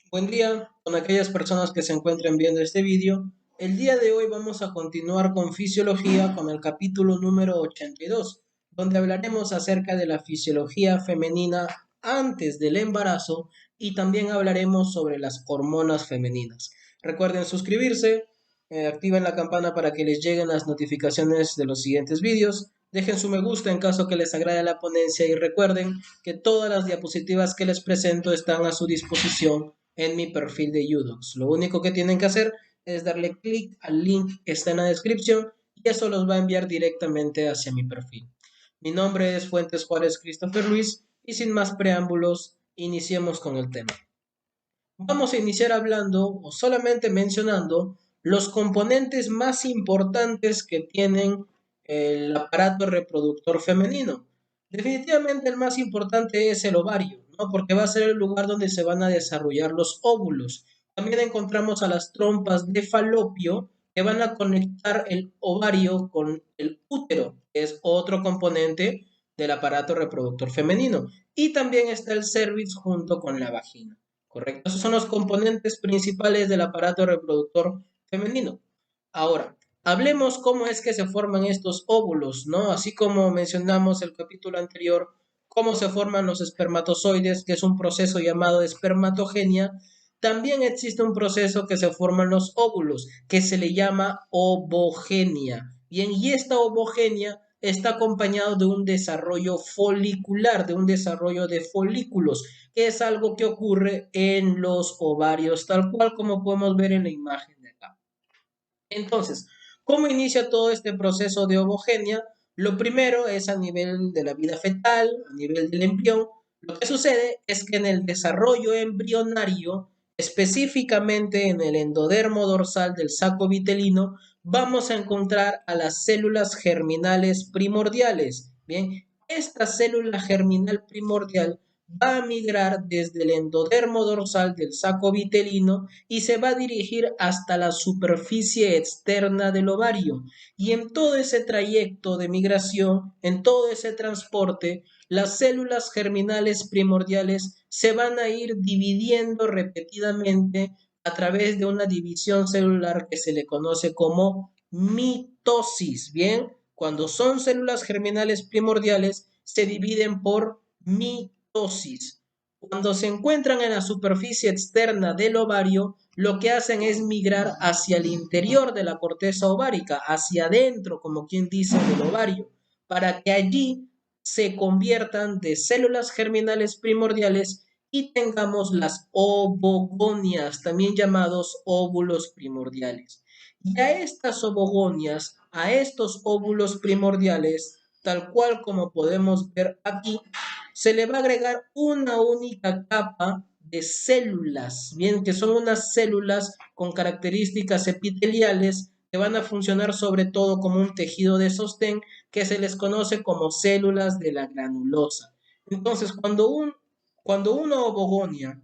Buen día con aquellas personas que se encuentren viendo este vídeo. El día de hoy vamos a continuar con fisiología con el capítulo número 82, donde hablaremos acerca de la fisiología femenina antes del embarazo y también hablaremos sobre las hormonas femeninas. Recuerden suscribirse, activen la campana para que les lleguen las notificaciones de los siguientes vídeos. Dejen su me gusta en caso que les agrade la ponencia y recuerden que todas las diapositivas que les presento están a su disposición en mi perfil de Udox. Lo único que tienen que hacer es darle clic al link que está en la descripción y eso los va a enviar directamente hacia mi perfil. Mi nombre es Fuentes Juárez Christopher Luis y sin más preámbulos, iniciemos con el tema. Vamos a iniciar hablando o solamente mencionando los componentes más importantes que tienen el aparato reproductor femenino. Definitivamente el más importante es el ovario, ¿no? Porque va a ser el lugar donde se van a desarrollar los óvulos. También encontramos a las trompas de falopio que van a conectar el ovario con el útero, que es otro componente del aparato reproductor femenino. Y también está el cervix junto con la vagina. ¿Correcto? Esos son los componentes principales del aparato reproductor femenino. Ahora, hablemos cómo es que se forman estos óvulos, ¿no? Así como mencionamos el capítulo anterior, cómo se forman los espermatozoides, que es un proceso llamado espermatogenia. También existe un proceso que se forman los óvulos, que se le llama ovogenia. Bien, y esta ovogenia está acompañado de un desarrollo folicular, de un desarrollo de folículos, que es algo que ocurre en los ovarios, tal cual como podemos ver en la imagen de acá. Entonces, ¿cómo inicia todo este proceso de ovogenia? Lo primero es a nivel de la vida fetal, a nivel del embrión. Lo que sucede es que en el desarrollo embrionario, específicamente en el endodermo dorsal del saco vitelino, vamos a encontrar a las células germinales primordiales. Bien, esta célula germinal primordial va a migrar desde el endodermo dorsal del saco vitelino y se va a dirigir hasta la superficie externa del ovario. Y en todo ese trayecto de migración, en todo ese transporte, las células germinales primordiales se van a ir dividiendo repetidamente a través de una división celular que se le conoce como mitosis. Bien, cuando son células germinales primordiales, se dividen por mitosis. Cuando se encuentran en la superficie externa del ovario, lo que hacen es migrar hacia el interior de la corteza ovárica, hacia adentro, como quien dice, del ovario, para que allí se conviertan de células germinales primordiales y tengamos las ovogonias, también llamados óvulos primordiales. Y a estas ovogonias, a estos óvulos primordiales, tal cual como podemos ver aquí, se le va a agregar una única capa de células, bien, que son unas células con características epiteliales que van a funcionar sobre todo como un tejido de sostén que se les conoce como células de la granulosa. Entonces, cuando una ovogonia,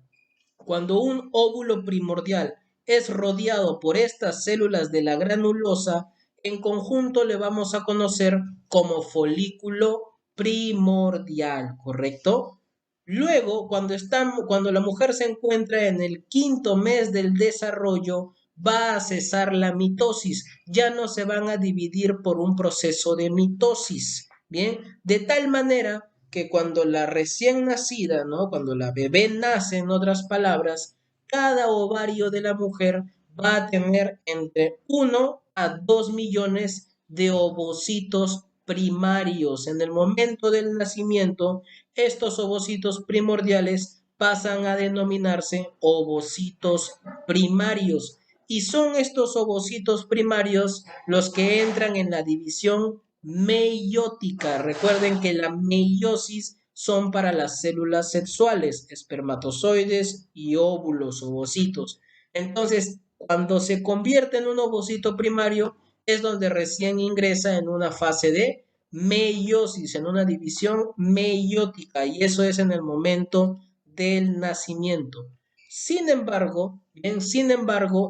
cuando un óvulo primordial es rodeado por estas células de la granulosa, en conjunto le vamos a conocer como folículo primordial, ¿correcto? Luego, cuando la mujer se encuentra en el quinto mes del desarrollo, va a cesar la mitosis. Ya no se van a dividir por un proceso de mitosis. Bien, de tal manera que cuando la recién nacida, ¿no? Cuando la bebé nace, en otras palabras, cada ovario de la mujer va a tener entre 1 a 2 millones de ovocitos primarios. En el momento del nacimiento, estos ovocitos primordiales pasan a denominarse ovocitos primarios. Y son estos ovocitos primarios los que entran en la división meiótica. Recuerden que la meiosis son para las células sexuales, espermatozoides y óvulos, ovocitos. Entonces, cuando se convierte en un ovocito primario, es donde recién ingresa en una fase de meiosis, en una división meiótica, y eso es en el momento del nacimiento. Sin embargo,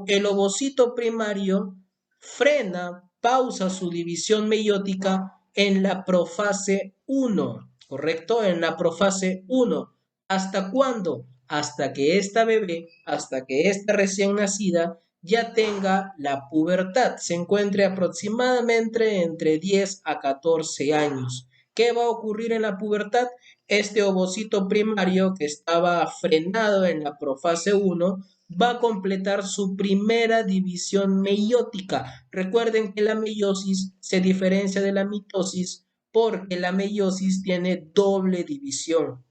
el ovocito primario frena, pausa su división meiótica en la profase 1, ¿correcto? En la profase 1. ¿Hasta cuándo? hasta que esta bebé, hasta que esta recién nacida ya tenga la pubertad, se encuentre aproximadamente entre 10 a 14 años. ¿Qué va a ocurrir en la pubertad? Este ovocito primario que estaba frenado en la profase 1 va a completar su primera división meiótica. Recuerden que la meiosis se diferencia de la mitosis porque la meiosis tiene doble división.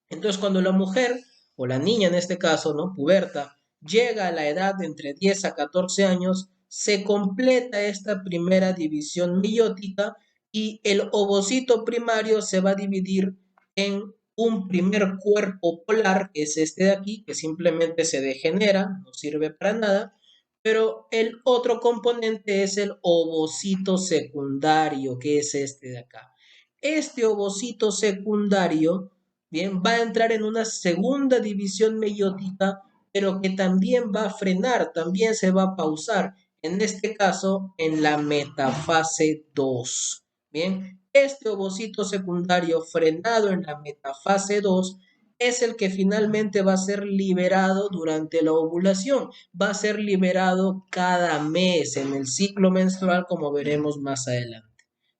Entonces, cuando la mujer, o la niña en este caso, ¿no? Puberta, llega a la edad de entre 10 a 14 años, se completa esta primera división meiótica y el ovocito primario se va a dividir en un primer cuerpo polar, que es este de aquí, que simplemente se degenera, no sirve para nada, pero el otro componente es el ovocito secundario, que es este de acá. Este ovocito secundario, bien, va a entrar en una segunda división meiótica, pero que también va a frenar, también se va a pausar, en este caso en la metafase 2. Bien, este ovocito secundario frenado en la metafase 2 es el que finalmente va a ser liberado durante la ovulación. Va a ser liberado cada mes en el ciclo menstrual, como veremos más adelante.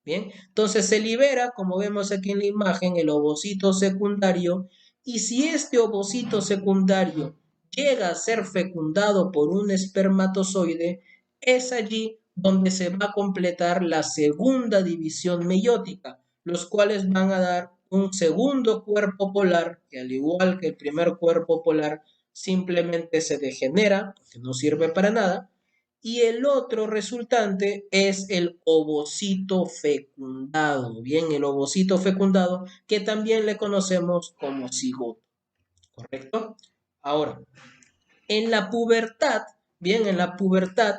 Bien, entonces se libera, como vemos aquí en la imagen, el ovocito secundario, y si este ovocito secundario llega a ser fecundado por un espermatozoide, es allí donde se va a completar la segunda división meiótica, los cuales van a dar un segundo cuerpo polar, que al igual que el primer cuerpo polar, simplemente se degenera, porque no sirve para nada, y el otro resultante es el ovocito fecundado, bien, el ovocito fecundado, que también le conocemos como cigoto, ¿correcto? Ahora, en la pubertad, bien, en la pubertad,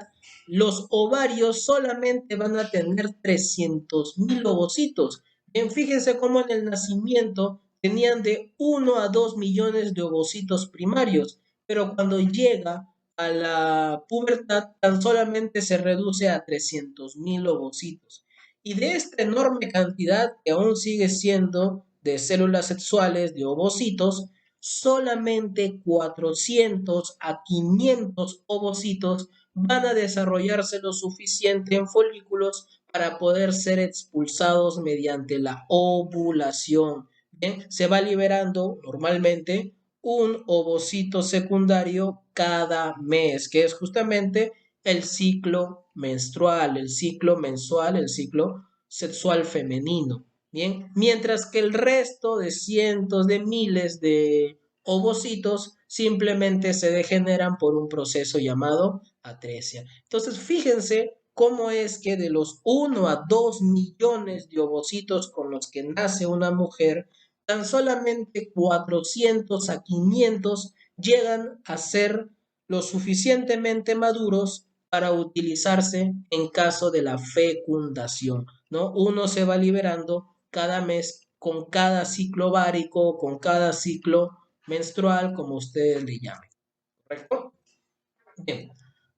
los ovarios solamente van a tener 300.000 ovocitos. Bien, fíjense cómo en el nacimiento tenían de 1 a 2 millones de ovocitos primarios, pero cuando llega a la pubertad tan solamente se reduce a 300.000 ovocitos. Y de esta enorme cantidad que aún sigue siendo de células sexuales, de ovocitos, solamente 400 a 500 ovocitos van a desarrollarse lo suficiente en folículos para poder ser expulsados mediante la ovulación. ¿Bien? Se va liberando normalmente un ovocito secundario cada mes, que es justamente el ciclo menstrual, el ciclo mensual, el ciclo sexual femenino. Bien, mientras que el resto de cientos de miles de ovocitos simplemente se degeneran por un proceso llamado atresia. Entonces, fíjense cómo es que de los 1 a 2 millones de ovocitos con los que nace una mujer, tan solamente 400 a 500 llegan a ser lo suficientemente maduros para utilizarse en caso de la fecundación, ¿no? Uno se va liberando cada mes con cada ciclo ovárico, con cada ciclo menstrual, como ustedes le llamen, ¿correcto? Bien.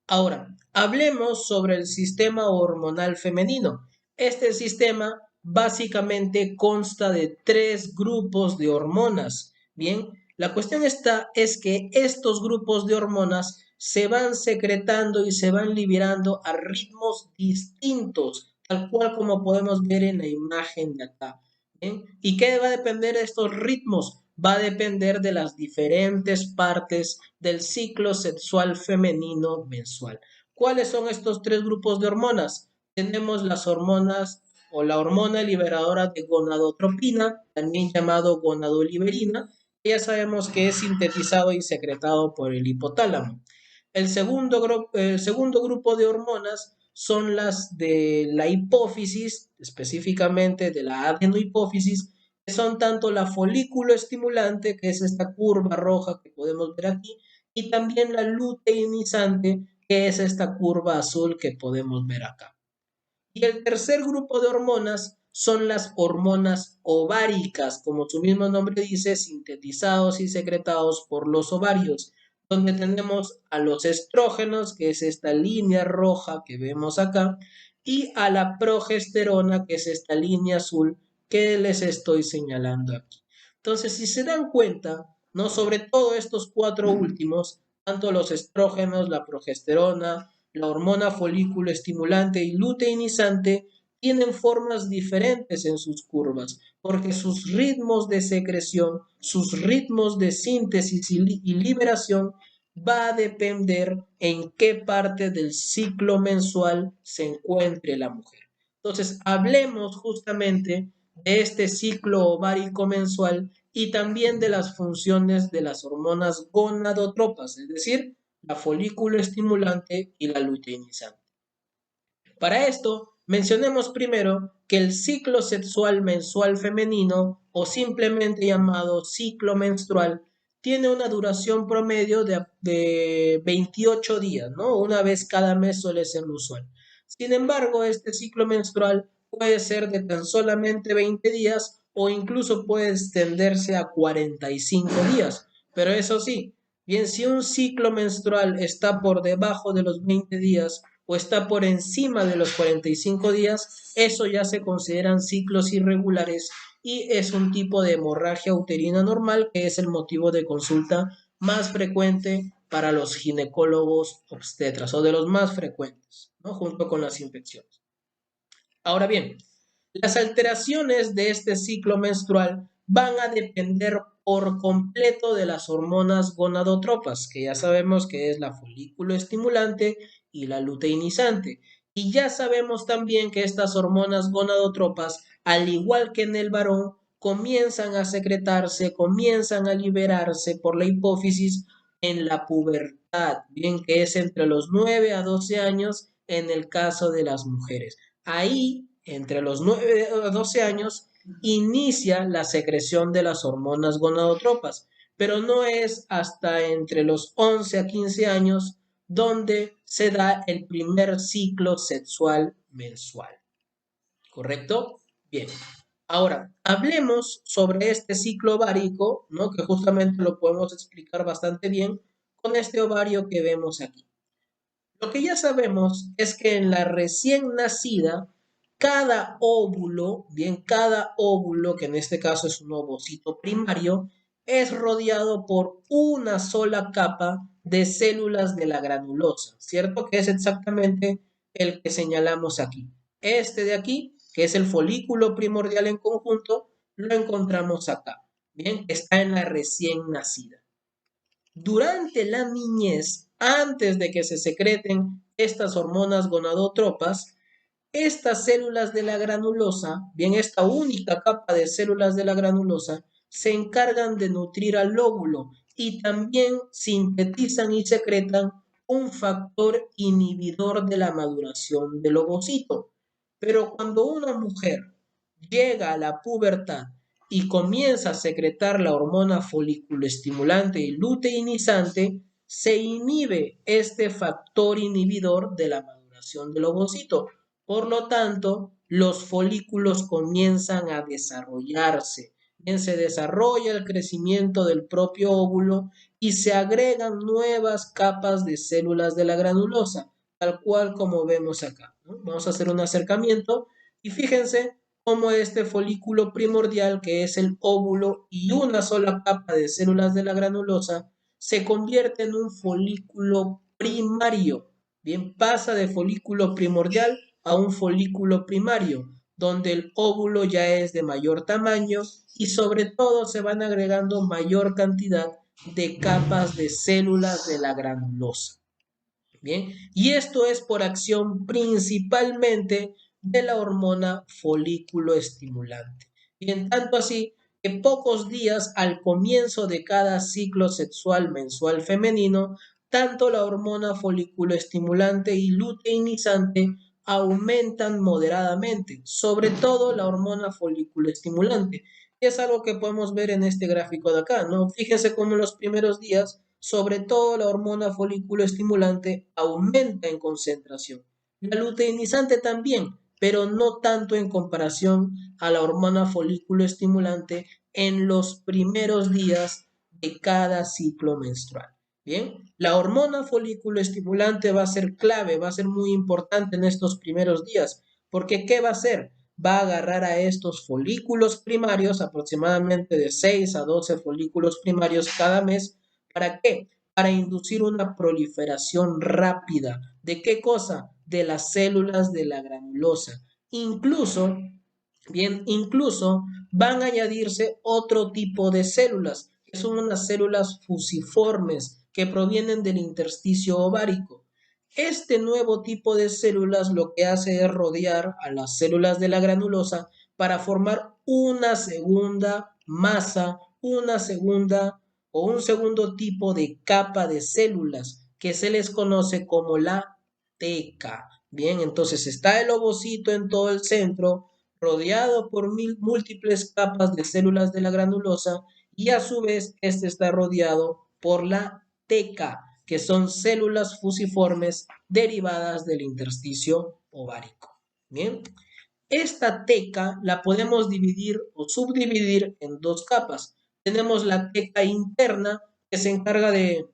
Ahora, hablemos sobre el sistema hormonal femenino. Este sistema básicamente consta de 3 grupos de hormonas. Bien, la cuestión es que estos grupos de hormonas se van secretando y se van liberando a ritmos distintos, tal cual como podemos ver en la imagen de acá. ¿Bien? ¿Y qué va a depender de estos ritmos? Va a depender de las diferentes partes del ciclo sexual femenino mensual. ¿Cuáles son estos 3 grupos de hormonas? Tenemos las hormonas o la hormona liberadora de gonadotropina, también llamado gonadoliberina, que ya sabemos que es sintetizado y secretado por el hipotálamo. El segundo grupo de hormonas son las de la hipófisis, específicamente de la adenohipófisis, que son tanto la folículo estimulante, que es esta curva roja que podemos ver aquí, y también la luteinizante, que es esta curva azul que podemos ver acá. Y el tercer grupo de hormonas son las hormonas ováricas, como su mismo nombre dice, sintetizados y secretados por los ovarios, donde tenemos a los estrógenos, que es esta línea roja que vemos acá, y a la progesterona, que es esta línea azul que les estoy señalando aquí. Entonces, si se dan cuenta, ¿no? Sobre todo estos cuatro últimos, tanto los estrógenos, la progesterona, la hormona folículo estimulante y luteinizante, tienen formas diferentes en sus curvas, porque sus ritmos de secreción, sus ritmos de síntesis y liberación va a depender en qué parte del ciclo mensual se encuentre la mujer. Entonces, hablemos justamente de este ciclo ovárico mensual y también de las funciones de las hormonas gonadotropas, es decir, la folículo estimulante y la luteinizante. Para esto, mencionemos primero que el ciclo sexual mensual femenino, o simplemente llamado ciclo menstrual, tiene una duración promedio de 28 días, ¿no? Una vez cada mes suele ser lo usual. Sin embargo, este ciclo menstrual puede ser de tan solamente 20 días o incluso puede extenderse a 45 días. Pero eso sí, bien, si un ciclo menstrual está por debajo de los 20 días, o está por encima de los 45 días, eso ya se consideran ciclos irregulares y es un tipo de hemorragia uterina normal que es el motivo de consulta más frecuente para los ginecólogos obstetras o de los más frecuentes, ¿no? Junto con las infecciones. Ahora bien, las alteraciones de este ciclo menstrual van a depender por completo de las hormonas gonadotropas, que ya sabemos que es la folículo estimulante y la luteinizante. Y ya sabemos también que estas hormonas gonadotropas, al igual que en el varón, comienzan a secretarse, comienzan a liberarse por la hipófisis en la pubertad, bien que es entre los 9 a 12 años en el caso de las mujeres. Ahí, entre los 9 a 12 años, inicia la secreción de las hormonas gonadotropas, pero no es hasta entre los 11 a 15 años donde se da el primer ciclo sexual mensual. ¿Correcto? Bien. Ahora, hablemos sobre este ciclo ovárico, ¿no? Que justamente lo podemos explicar bastante bien con este ovario que vemos aquí. Lo que ya sabemos es que en la recién nacida, cada óvulo, bien, cada óvulo, que en este caso es un ovocito primario, es rodeado por una sola capa de células de la granulosa, ¿cierto? Que es exactamente el que señalamos aquí. Este de aquí, que es el folículo primordial en conjunto, lo encontramos acá, bien, está en la recién nacida. Durante la niñez, antes de que se secreten estas hormonas gonadotropas, estas células de la granulosa, bien esta única capa de células de la granulosa, se encargan de nutrir al óvulo y también sintetizan y secretan un factor inhibidor de la maduración del ovocito. Pero cuando una mujer llega a la pubertad y comienza a secretar la hormona foliculoestimulante y luteinizante, se inhibe este factor inhibidor de la maduración del ovocito. Por lo tanto, los folículos comienzan a desarrollarse. Bien, se desarrolla el crecimiento del propio óvulo y se agregan nuevas capas de células de la granulosa, tal cual como vemos acá, ¿no? Vamos a hacer un acercamiento y fíjense cómo este folículo primordial, que es el óvulo y una sola capa de células de la granulosa, se convierte en un folículo primario. Bien, pasa de folículo primordial a un folículo primario, donde el óvulo ya es de mayor tamaño y sobre todo se van agregando mayor cantidad de capas de células de la granulosa. Bien, y esto es por acción principalmente de la hormona folículo estimulante. Bien, tanto así que pocos días al comienzo de cada ciclo sexual mensual femenino, tanto la hormona folículo estimulante y luteinizante aumentan moderadamente, sobre todo la hormona folículo estimulante. Es algo que podemos ver en este gráfico de acá, ¿no? Fíjense cómo en los primeros días, sobre todo la hormona folículo estimulante aumenta en concentración. La luteinizante también, pero no tanto en comparación a la hormona folículo estimulante en los primeros días de cada ciclo menstrual. Bien, la hormona folículo estimulante va a ser clave, va a ser muy importante en estos primeros días, porque ¿qué va a hacer? va a agarrar a estos folículos primarios, aproximadamente de 6 a 12 folículos primarios cada mes. ¿Para qué? Para inducir una proliferación rápida. ¿De qué cosa? De las células de la granulosa. Incluso van a añadirse otro tipo de células, que son unas células fusiformes que provienen del intersticio ovárico. Este nuevo tipo de células lo que hace es rodear a las células de la granulosa para formar una segunda masa, una segunda o un segundo tipo de capa de células que se les conoce como la teca. Bien, entonces está el ovocito en todo el centro, rodeado por múltiples capas de células de la granulosa y a su vez este está rodeado por la teca, que son células fusiformes derivadas del intersticio ovárico. Bien, esta teca la podemos dividir o subdividir en dos capas. Tenemos la teca interna, que se encarga de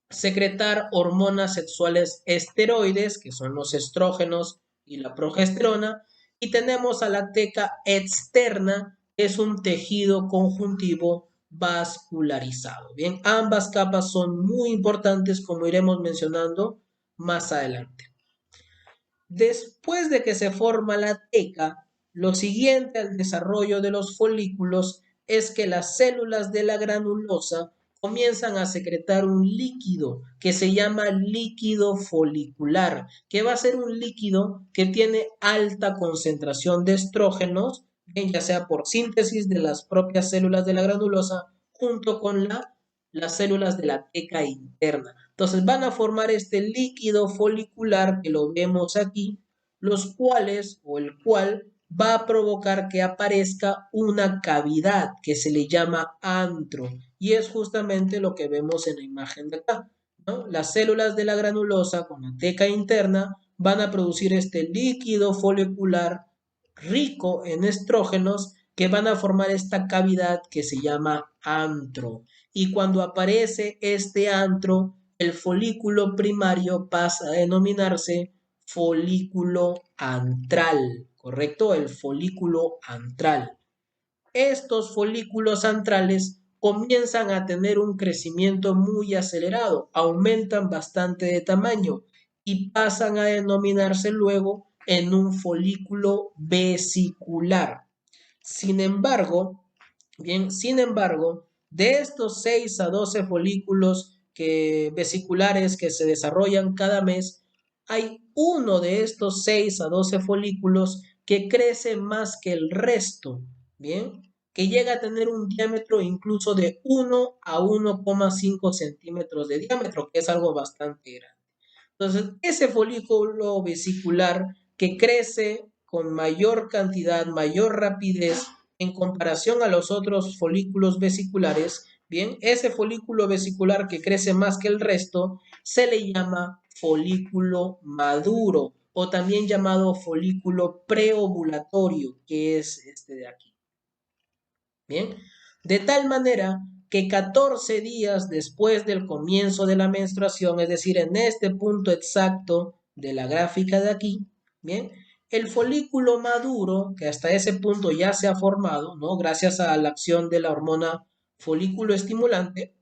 secretar hormonas sexuales esteroides, que son los estrógenos y la progesterona, y tenemos a la teca externa, que es un tejido conjuntivo vascularizado. Bien, ambas capas son muy importantes, como iremos mencionando más adelante. Después de que se forma la teca, lo siguiente al desarrollo de los folículos es que las células de la granulosa comienzan a secretar un líquido que se llama líquido folicular, que va a ser un líquido que tiene alta concentración de estrógenos, ya sea por síntesis de las propias células de la granulosa, junto con las células de la teca interna. Entonces van a formar este líquido folicular que lo vemos aquí, los cuales o el cual va a provocar que aparezca una cavidad que se le llama antro, y es justamente lo que vemos en la imagen de acá, ¿no? Las células de la granulosa con la teca interna van a producir este líquido folicular rico en estrógenos que van a formar esta cavidad que se llama antro. Y cuando aparece este antro, el folículo primario pasa a denominarse folículo antral, ¿correcto? El folículo antral. Estos folículos antrales comienzan a tener un crecimiento muy acelerado, aumentan bastante de tamaño y pasan a denominarse luego en un folículo vesicular. Sin embargo, de estos 6 a 12 folículos vesiculares que se desarrollan cada mes, hay uno de estos 6 a 12 folículos que crece más que el resto, ¿bien? Que llega a tener un diámetro incluso de 1 a 1,5 centímetros de diámetro, que es algo bastante grande. Entonces, ese folículo vesicular que crece con mayor cantidad, mayor rapidez en comparación a los otros folículos vesiculares, bien, ese folículo vesicular que crece más que el resto se le llama folículo maduro o también llamado folículo preovulatorio, que es este de aquí. Bien, de tal manera que 14 días después del comienzo de la menstruación, es decir, en este punto exacto de la gráfica de aquí, bien, el folículo maduro, que hasta ese punto ya se ha formado, ¿no? Gracias a la acción de la hormona folículo estimulante,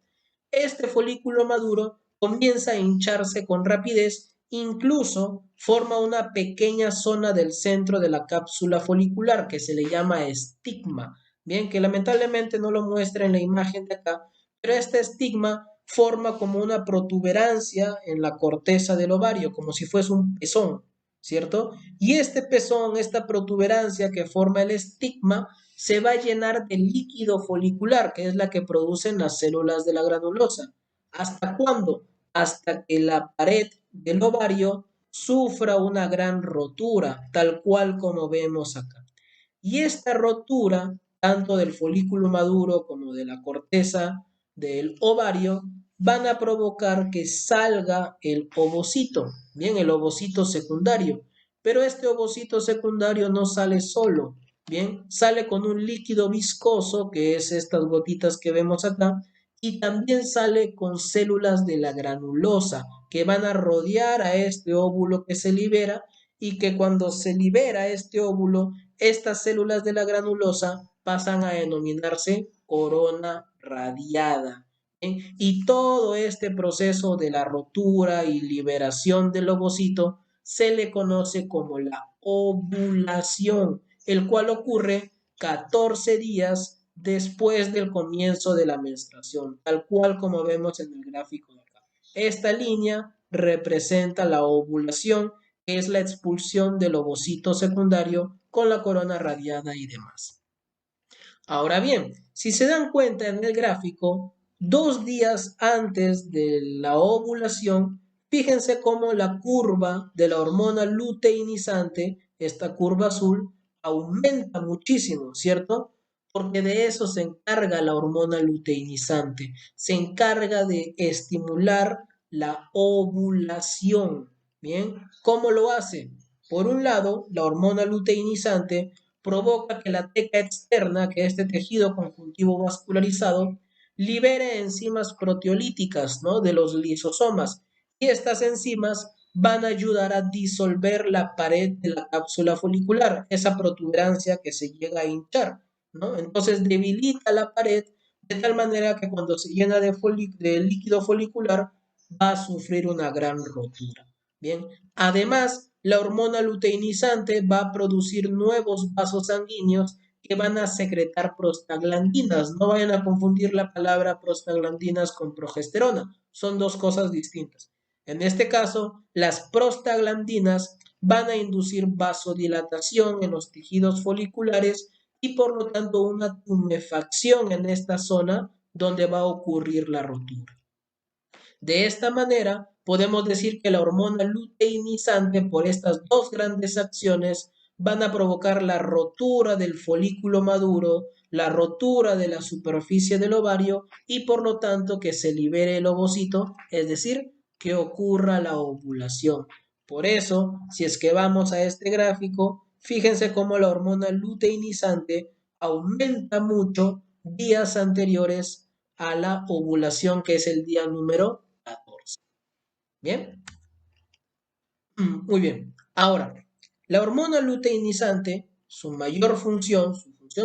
este folículo maduro comienza a hincharse con rapidez, incluso forma una pequeña zona del centro de la cápsula folicular que se le llama estigma. Bien, que lamentablemente no lo muestra en la imagen de acá, pero este estigma forma como una protuberancia en la corteza del ovario, como si fuese un pezón, ¿cierto? Y este pezón, esta protuberancia que forma el estigma, se va a llenar de líquido folicular, que es la que producen las células de la granulosa. ¿Hasta cuándo? Hasta que la pared del ovario sufra una gran rotura, tal cual como vemos acá. Y esta rotura, tanto del folículo maduro como de la corteza del ovario, van a provocar que salga el ovocito, bien, el ovocito secundario. Pero este ovocito secundario no sale solo, bien, sale con un líquido viscoso, que es estas gotitas que vemos acá, y también sale con células de la granulosa, que van a rodear a este óvulo que se libera y que cuando se libera este óvulo estas células de la granulosa pasan a denominarse corona radiada. ¿Bien? Y todo este proceso de la rotura y liberación del ovocito se le conoce como la ovulación, el cual ocurre 14 días después del comienzo de la menstruación, tal cual como vemos en el gráfico de acá. Esta línea representa la ovulación, que es la expulsión del ovocito secundario con la corona radiada y demás. Ahora bien, si se dan cuenta en el gráfico, 2 días antes de la ovulación, fíjense cómo la curva de la hormona luteinizante, esta curva azul, aumenta muchísimo, ¿cierto? Porque de eso se encarga la hormona luteinizante, se encarga de estimular la ovulación. ¿Bien? ¿Cómo lo hace? Por un lado, la hormona luteinizante provoca que la teca externa, que es este tejido conjuntivo vascularizado, libere enzimas proteolíticas, ¿no?, de los lisosomas. Y estas enzimas van a ayudar a disolver la pared de la cápsula folicular, esa protuberancia que se llega a hinchar, ¿no? Entonces debilita la pared de tal manera que cuando se llena de líquido folicular va a sufrir una gran rotura. Bien, además, la hormona luteinizante va a producir nuevos vasos sanguíneos que van a secretar prostaglandinas. No vayan a confundir la palabra prostaglandinas con progesterona. Son dos cosas distintas. En este caso, las prostaglandinas van a inducir vasodilatación en los tejidos foliculares y por lo tanto una tumefacción en esta zona donde va a ocurrir la rotura. De esta manera, podemos decir que la hormona luteinizante, por estas dos grandes acciones, van a provocar la rotura del folículo maduro, la rotura de la superficie del ovario y por lo tanto que se libere el ovocito, es decir, que ocurra la ovulación. Por eso, si es que vamos a este gráfico, fíjense cómo la hormona luteinizante aumenta mucho días anteriores a la ovulación, que es el día número 14. ¿Bien? Muy bien. Ahora, la hormona luteinizante, su función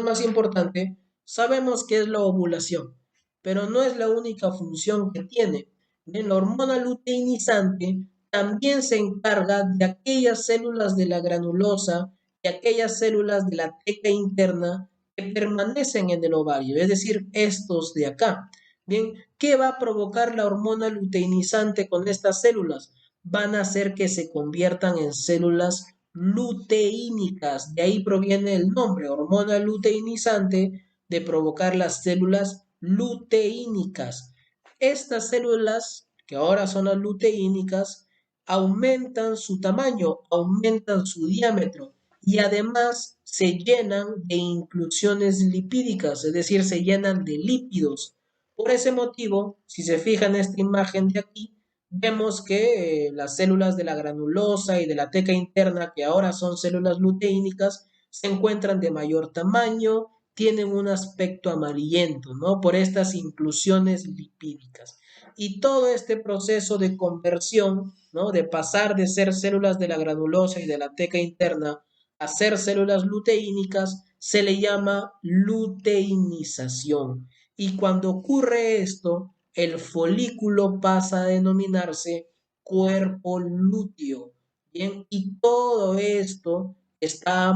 más importante, sabemos que es la ovulación, pero no es la única función que tiene. Bien, la hormona luteinizante también se encarga de aquellas células de la granulosa y aquellas células de la teca interna que permanecen en el ovario, es decir, estos de acá. Bien, ¿qué va a provocar la hormona luteinizante con estas células? Van a hacer que se conviertan en células luteínicas. De ahí proviene el nombre, hormona luteinizante, de provocar las células luteínicas. Estas células, que ahora son las luteínicas, aumentan su tamaño, aumentan su diámetro y además se llenan de inclusiones lipídicas, es decir, se llenan de lípidos. Por ese motivo, si se fijan en esta imagen de aquí, vemos que las células de la granulosa y de la teca interna, que ahora son células luteínicas, se encuentran de mayor tamaño, tienen un aspecto amarillento, ¿no? Por estas inclusiones lipídicas. Y todo este proceso de conversión, ¿no?, de pasar de ser células de la granulosa y de la teca interna a ser células luteínicas, se le llama luteinización. Y cuando ocurre esto, el folículo pasa a denominarse cuerpo lúteo. Bien, y todo esto está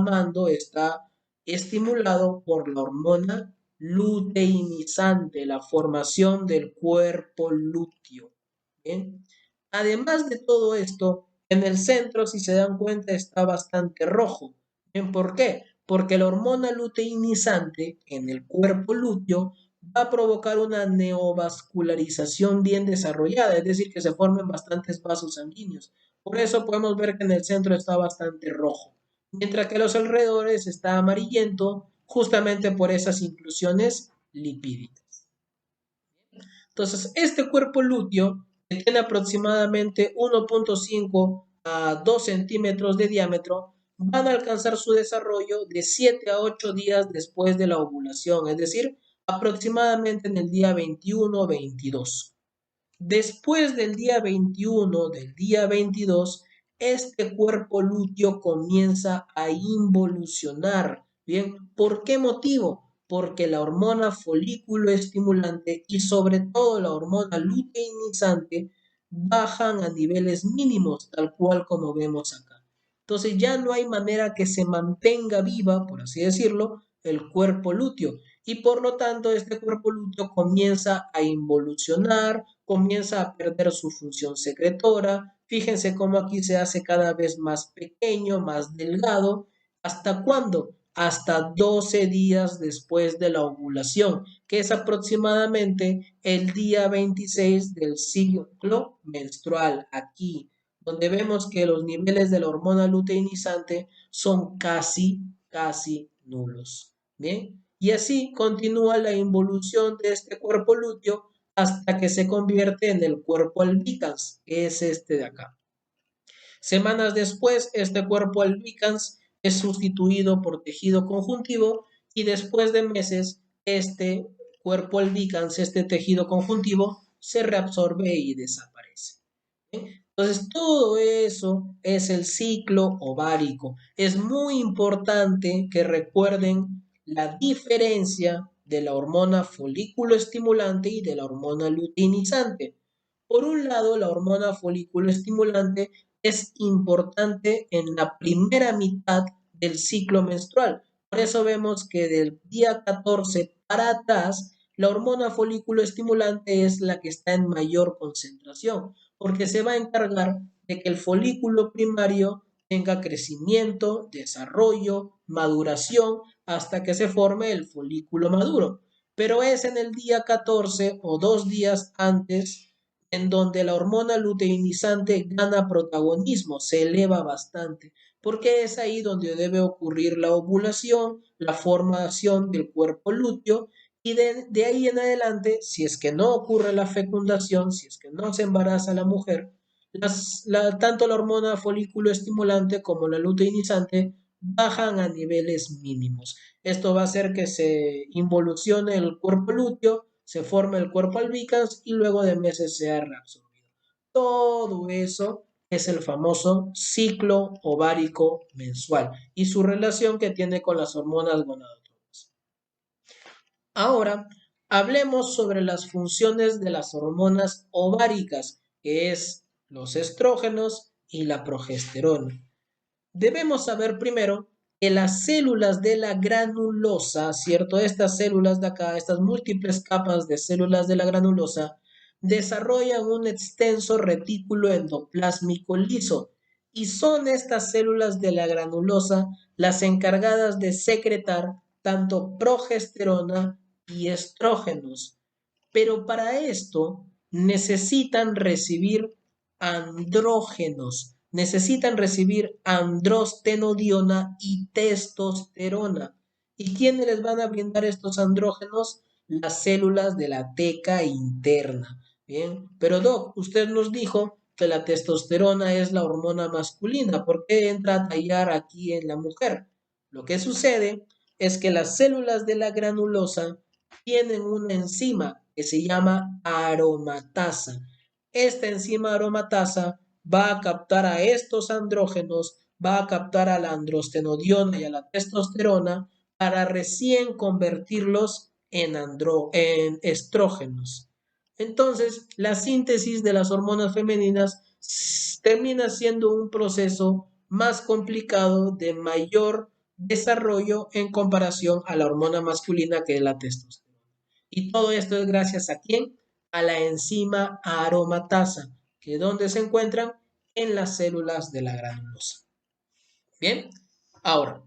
estimulado por la hormona luteinizante, la formación del cuerpo lúteo. Bien, además de todo esto, en el centro, si se dan cuenta, está bastante rojo. Bien, ¿por qué? Porque la hormona luteinizante en el cuerpo lúteo va a provocar una neovascularización bien desarrollada, es decir, que se formen bastantes vasos sanguíneos. Por eso podemos ver que en el centro está bastante rojo, mientras que a los alrededores está amarillento, justamente por esas inclusiones lipídicas. Entonces, este cuerpo lúteo, que tiene aproximadamente 1.5 a 2 centímetros de diámetro, van a alcanzar su desarrollo de 7 a 8 días después de la ovulación, es decir, aproximadamente en el día 21 o 22. Después del día 21, del día 22, este cuerpo lúteo comienza a involucionar. ¿Bien? ¿Por qué motivo? Porque la hormona folículo estimulante y sobre todo la hormona luteinizante bajan a niveles mínimos, tal cual como vemos acá. Entonces ya no hay manera que se mantenga viva, por así decirlo, el cuerpo lúteo. Y por lo tanto, este cuerpo lúteo comienza a involucionar, comienza a perder su función secretora. Fíjense cómo aquí se hace cada vez más pequeño, más delgado. ¿Hasta cuándo? Hasta 12 días después de la ovulación, que es aproximadamente el día 26 del ciclo menstrual, aquí, donde vemos que los niveles de la hormona luteinizante son casi nulos. ¿Bien? Y así continúa la involución de este cuerpo lúteo hasta que se convierte en el cuerpo albicans, que es este de acá. Semanas después, este cuerpo albicans es sustituido por tejido conjuntivo y después de meses, este cuerpo albicans, este tejido conjuntivo, se reabsorbe y desaparece. Entonces, todo eso es el ciclo ovárico. Es muy importante que recuerden la diferencia de la hormona folículo estimulante y de la hormona luteinizante. Por un lado, la hormona folículo estimulante es importante en la primera mitad del ciclo menstrual. Por eso vemos que del día 14 para atrás, la hormona folículo estimulante es la que está en mayor concentración, porque se va a encargar de que el folículo primario tenga crecimiento, desarrollo, maduración, hasta que se forme el folículo maduro. Pero es en el día 14 o 2 días antes en donde la hormona luteinizante gana protagonismo, se eleva bastante, porque es ahí donde debe ocurrir la ovulación, la formación del cuerpo lúteo, y de ahí en adelante, si es que no ocurre la fecundación, si es que no se embaraza la mujer, tanto la hormona folículo estimulante como la luteinizante bajan a niveles mínimos. Esto va a hacer que se involucione el cuerpo lúteo, se forme el cuerpo albicans y luego de meses sea reabsorbido. Todo eso es el famoso ciclo ovárico mensual y su relación que tiene con las hormonas gonadotropas. Ahora, hablemos sobre las funciones de las hormonas ováricas, que es los estrógenos y la progesterona. Debemos saber primero que las células de la granulosa, ¿cierto? Estas células de acá, estas múltiples capas de células de la granulosa, desarrollan un extenso retículo endoplásmico liso y son estas células de la granulosa las encargadas de secretar tanto progesterona y estrógenos. Pero para esto necesitan recibir andrógenos, necesitan recibir androstenodiona y testosterona. ¿Y quiénes les van a brindar estos andrógenos? Las células de la teca interna. Bien, pero Doc, usted nos dijo que la testosterona es la hormona masculina. ¿Por qué entra a tallar aquí en la mujer? Lo que sucede es que las células de la granulosa tienen una enzima que se llama aromatasa. Esta enzima aromatasa va a captar a estos andrógenos, va a captar a la androstenodiona y a la testosterona para recién convertirlos en estrógenos. Entonces, la síntesis de las hormonas femeninas termina siendo un proceso más complicado, de mayor desarrollo en comparación a la hormona masculina que es la testosterona. Y todo esto es gracias a quién? A la enzima aromatasa, que donde se encuentran en las células de la granulosa. Bien, ahora,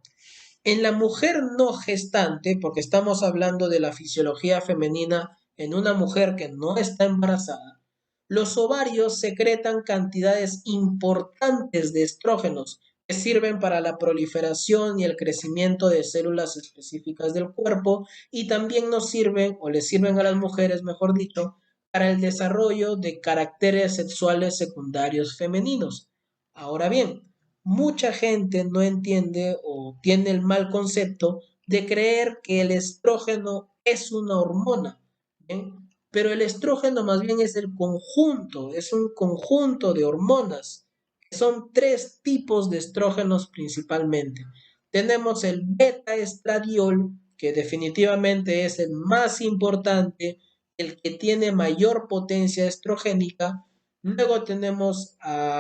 en la mujer no gestante, porque estamos hablando de la fisiología femenina en una mujer que no está embarazada, los ovarios secretan cantidades importantes de estrógenos que sirven para la proliferación y el crecimiento de células específicas del cuerpo y también nos sirven, o les sirven a las mujeres, mejor dicho, para el desarrollo de caracteres sexuales secundarios femeninos. Ahora bien, mucha gente no entiende o tiene el mal concepto de creer que el estrógeno es una hormona, ¿bien? Pero el estrógeno más bien es el conjunto, es un conjunto de hormonas que Son tres tipos de estrógenos principalmente. Tenemos el beta-estradiol, que definitivamente es el más importante, el que tiene mayor potencia estrogénica. Luego tenemos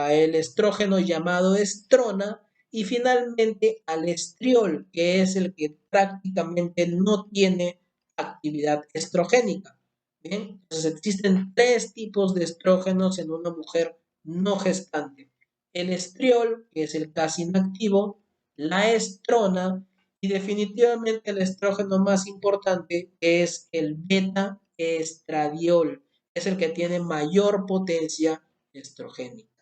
el estrógeno llamado estrona y finalmente al estriol, que es el que prácticamente no tiene actividad estrogénica. Bien, entonces existen tres tipos de estrógenos en una mujer no gestante. El estriol, que es el casi inactivo, la estrona y definitivamente el estrógeno más importante es el beta-estradiol, es el que tiene mayor potencia estrogénica.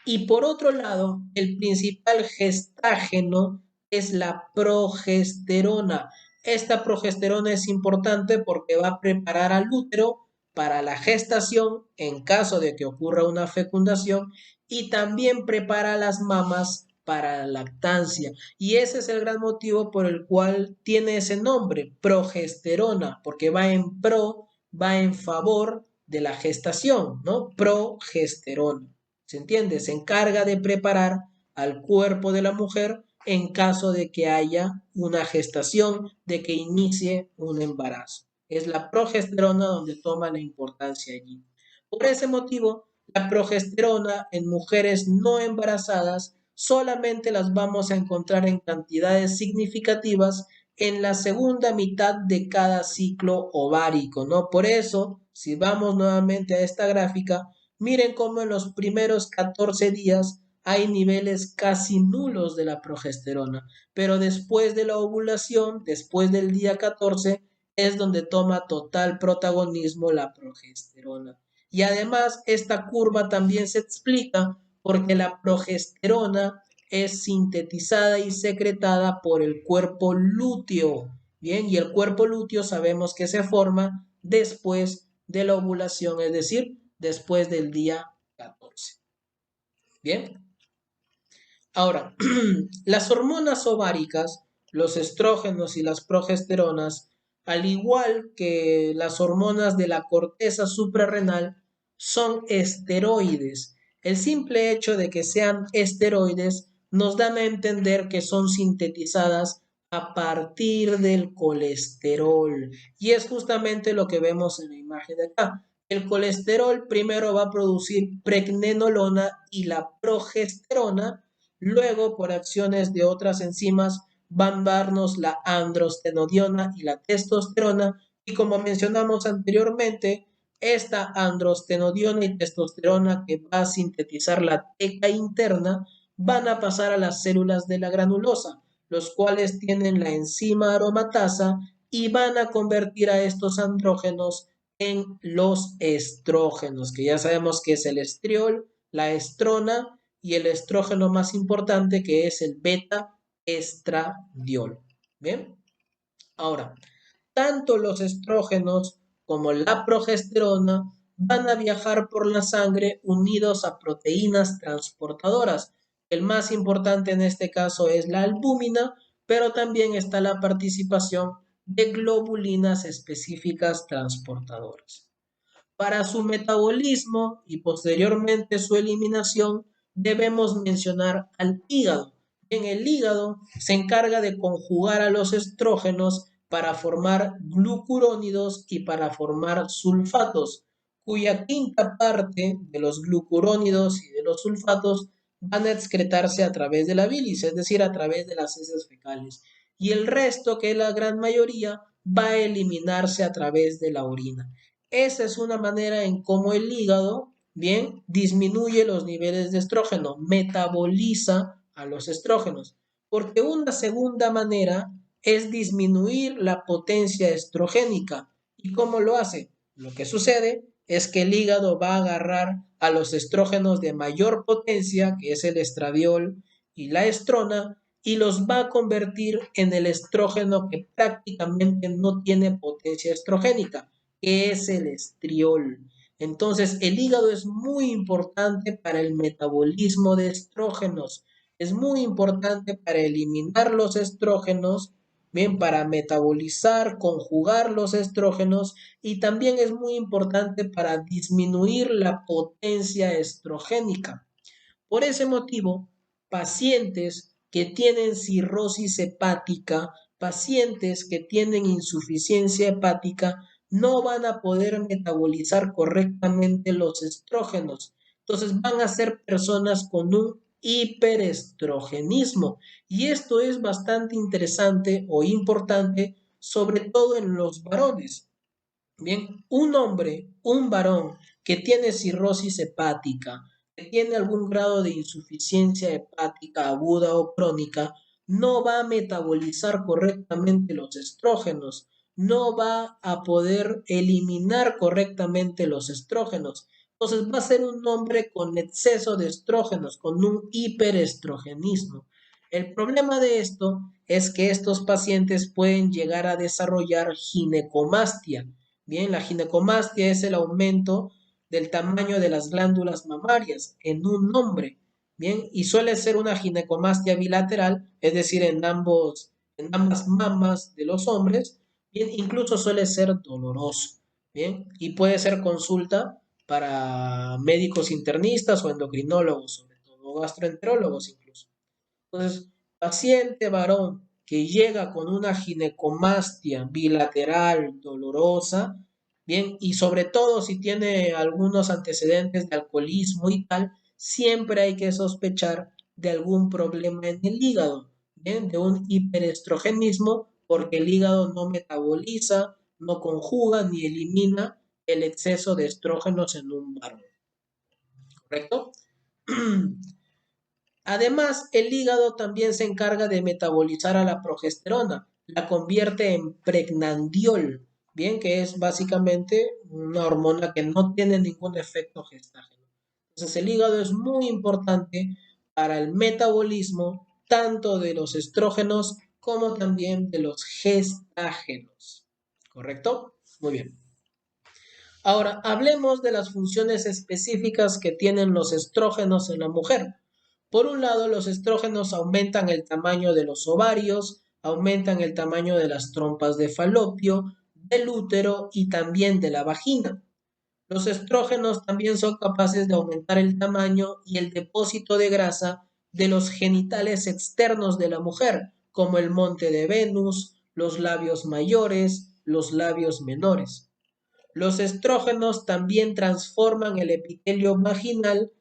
Y por otro lado, el principal gestágeno es la progesterona. Esta progesterona es importante porque va a preparar al útero para la gestación en caso de que ocurra una fecundación y también prepara las mamas para la lactancia. Y ese es el gran motivo por el cual tiene ese nombre, progesterona, porque va en pro, va en favor de la gestación, ¿no? Progesterona. ¿Se entiende? Se encarga de preparar al cuerpo de la mujer en caso de que haya una gestación, de que inicie un embarazo. Es la progesterona donde toma la importancia allí. Por ese motivo, la progesterona en mujeres no embarazadas solamente las vamos a encontrar en cantidades significativas en la segunda mitad de cada ciclo ovárico, ¿no? Por eso, si vamos nuevamente a esta gráfica, miren cómo en los primeros 14 días hay niveles casi nulos de la progesterona, pero después de la ovulación, después del día 14, es donde toma total protagonismo la progesterona. Y además, esta curva también se explica porque la progesterona es sintetizada y secretada por el cuerpo lúteo. Bien, y el cuerpo lúteo sabemos que se forma después de la ovulación, es decir, después del día 14. Bien, ahora, las hormonas ováricas, los estrógenos y las progesteronas, al igual que las hormonas de la corteza suprarrenal, son esteroides. El simple hecho de que sean esteroides nos dan a entender que son sintetizadas a partir del colesterol. Y es justamente lo que vemos en la imagen de acá. El colesterol primero va a producir pregnenolona y la progesterona, luego por acciones de otras enzimas van a darnos la androstenodiona y la testosterona y como mencionamos anteriormente, esta androstenodiona y testosterona que va a sintetizar la teca interna van a pasar a las células de la granulosa, los cuales tienen la enzima aromatasa y van a convertir a estos andrógenos en los estrógenos, que ya sabemos que es el estriol, la estrona y el estrógeno más importante que es el beta-estradiol. Bien, ahora, tanto los estrógenos como la progesterona van a viajar por la sangre unidos a proteínas transportadoras. El más importante en este caso es la albúmina, pero también está la participación de globulinas específicas transportadoras. Para su metabolismo y posteriormente su eliminación, debemos mencionar al hígado. En el hígado se encarga de conjugar a los estrógenos para formar glucurónidos y para formar sulfatos, cuya quinta parte de los glucurónidos y de los sulfatos van a excretarse a través de la bilis, es decir, a través de las heces fecales. Y el resto, que es la gran mayoría, va a eliminarse a través de la orina. Esa es una manera en cómo el hígado, bien, disminuye los niveles de estrógeno, metaboliza a los estrógenos. Porque una segunda manera es disminuir la potencia estrogénica. ¿Y cómo lo hace? Lo que sucede es que el hígado va a agarrar a los estrógenos de mayor potencia, que es el estradiol y la estrona, y los va a convertir en el estrógeno que prácticamente no tiene potencia estrogénica, que es el estriol. Entonces, el hígado es muy importante para el metabolismo de estrógenos, es muy importante para eliminar los estrógenos, bien, para metabolizar, conjugar los estrógenos y también es muy importante para disminuir la potencia estrogénica. Por ese motivo, pacientes que tienen cirrosis hepática, pacientes que tienen insuficiencia hepática, no van a poder metabolizar correctamente los estrógenos. Entonces van a ser personas con un hiperestrogenismo. Y esto es bastante interesante o importante, sobre todo en los varones. Bien, un hombre, un varón que tiene cirrosis hepática, que tiene algún grado de insuficiencia hepática aguda o crónica, no va a metabolizar correctamente los estrógenos, no va a poder eliminar correctamente los estrógenos. Entonces va a ser un hombre con exceso de estrógenos, con un hiperestrogenismo. El problema de esto es que estos pacientes pueden llegar a desarrollar ginecomastia. Bien, la ginecomastia es el aumento del tamaño de las glándulas mamarias en un hombre. Bien, y suele ser una ginecomastia bilateral, es decir, en ambas mamas de los hombres. Bien, incluso suele ser doloroso. Bien, y puede ser consulta para médicos internistas o endocrinólogos, sobre todo, o gastroenterólogos incluso. Entonces, paciente varón que llega con una ginecomastia bilateral dolorosa, bien, y sobre todo si tiene algunos antecedentes de alcoholismo y tal, siempre hay que sospechar de algún problema en el hígado, bien, de un hiperestrogenismo, porque el hígado no metaboliza, no conjuga ni elimina el exceso de estrógenos en un varón, ¿correcto? Además, el hígado también se encarga de metabolizar a la progesterona, la convierte en pregnandiol, bien, que es básicamente una hormona que no tiene ningún efecto gestágeno. Entonces, el hígado es muy importante para el metabolismo tanto de los estrógenos como también de los gestágenos. ¿Correcto? Muy bien. Ahora, hablemos de las funciones específicas que tienen los estrógenos en la mujer. Por un lado, los estrógenos aumentan el tamaño de los ovarios, aumentan el tamaño de las trompas de falopio, del útero y también de la vagina. Los estrógenos también son capaces de aumentar el tamaño y el depósito de grasa de los genitales externos de la mujer, como el monte de Venus, los labios mayores, los labios menores. Los estrógenos también transforman el epitelio vaginal,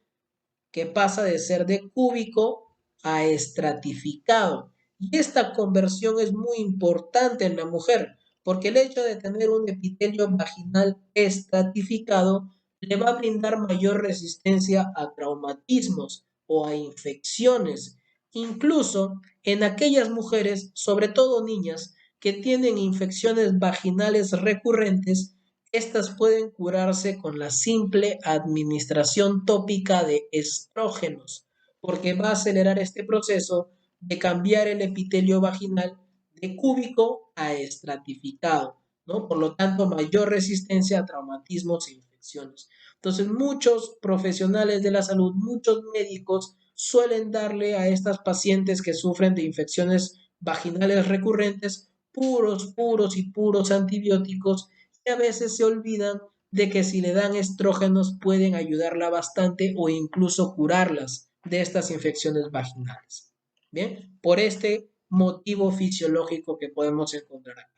que pasa de ser de cúbico a estratificado. Y esta conversión es muy importante en la mujer, porque el hecho de tener un epitelio vaginal estratificado le va a brindar mayor resistencia a traumatismos o a infecciones. Incluso en aquellas mujeres, sobre todo niñas, que tienen infecciones vaginales recurrentes, estas pueden curarse con la simple administración tópica de estrógenos, porque va a acelerar este proceso de cambiar el epitelio vaginal de cúbico a estratificado, ¿no? Por lo tanto, mayor resistencia a traumatismos e infecciones. Entonces, muchos profesionales de la salud, muchos médicos suelen darle a estas pacientes que sufren de infecciones vaginales recurrentes puros y puros antibióticos, y a veces se olvidan de que si le dan estrógenos pueden ayudarla bastante o incluso curarlas de estas infecciones vaginales. Bien, por este motivo fisiológico que podemos encontrar acá.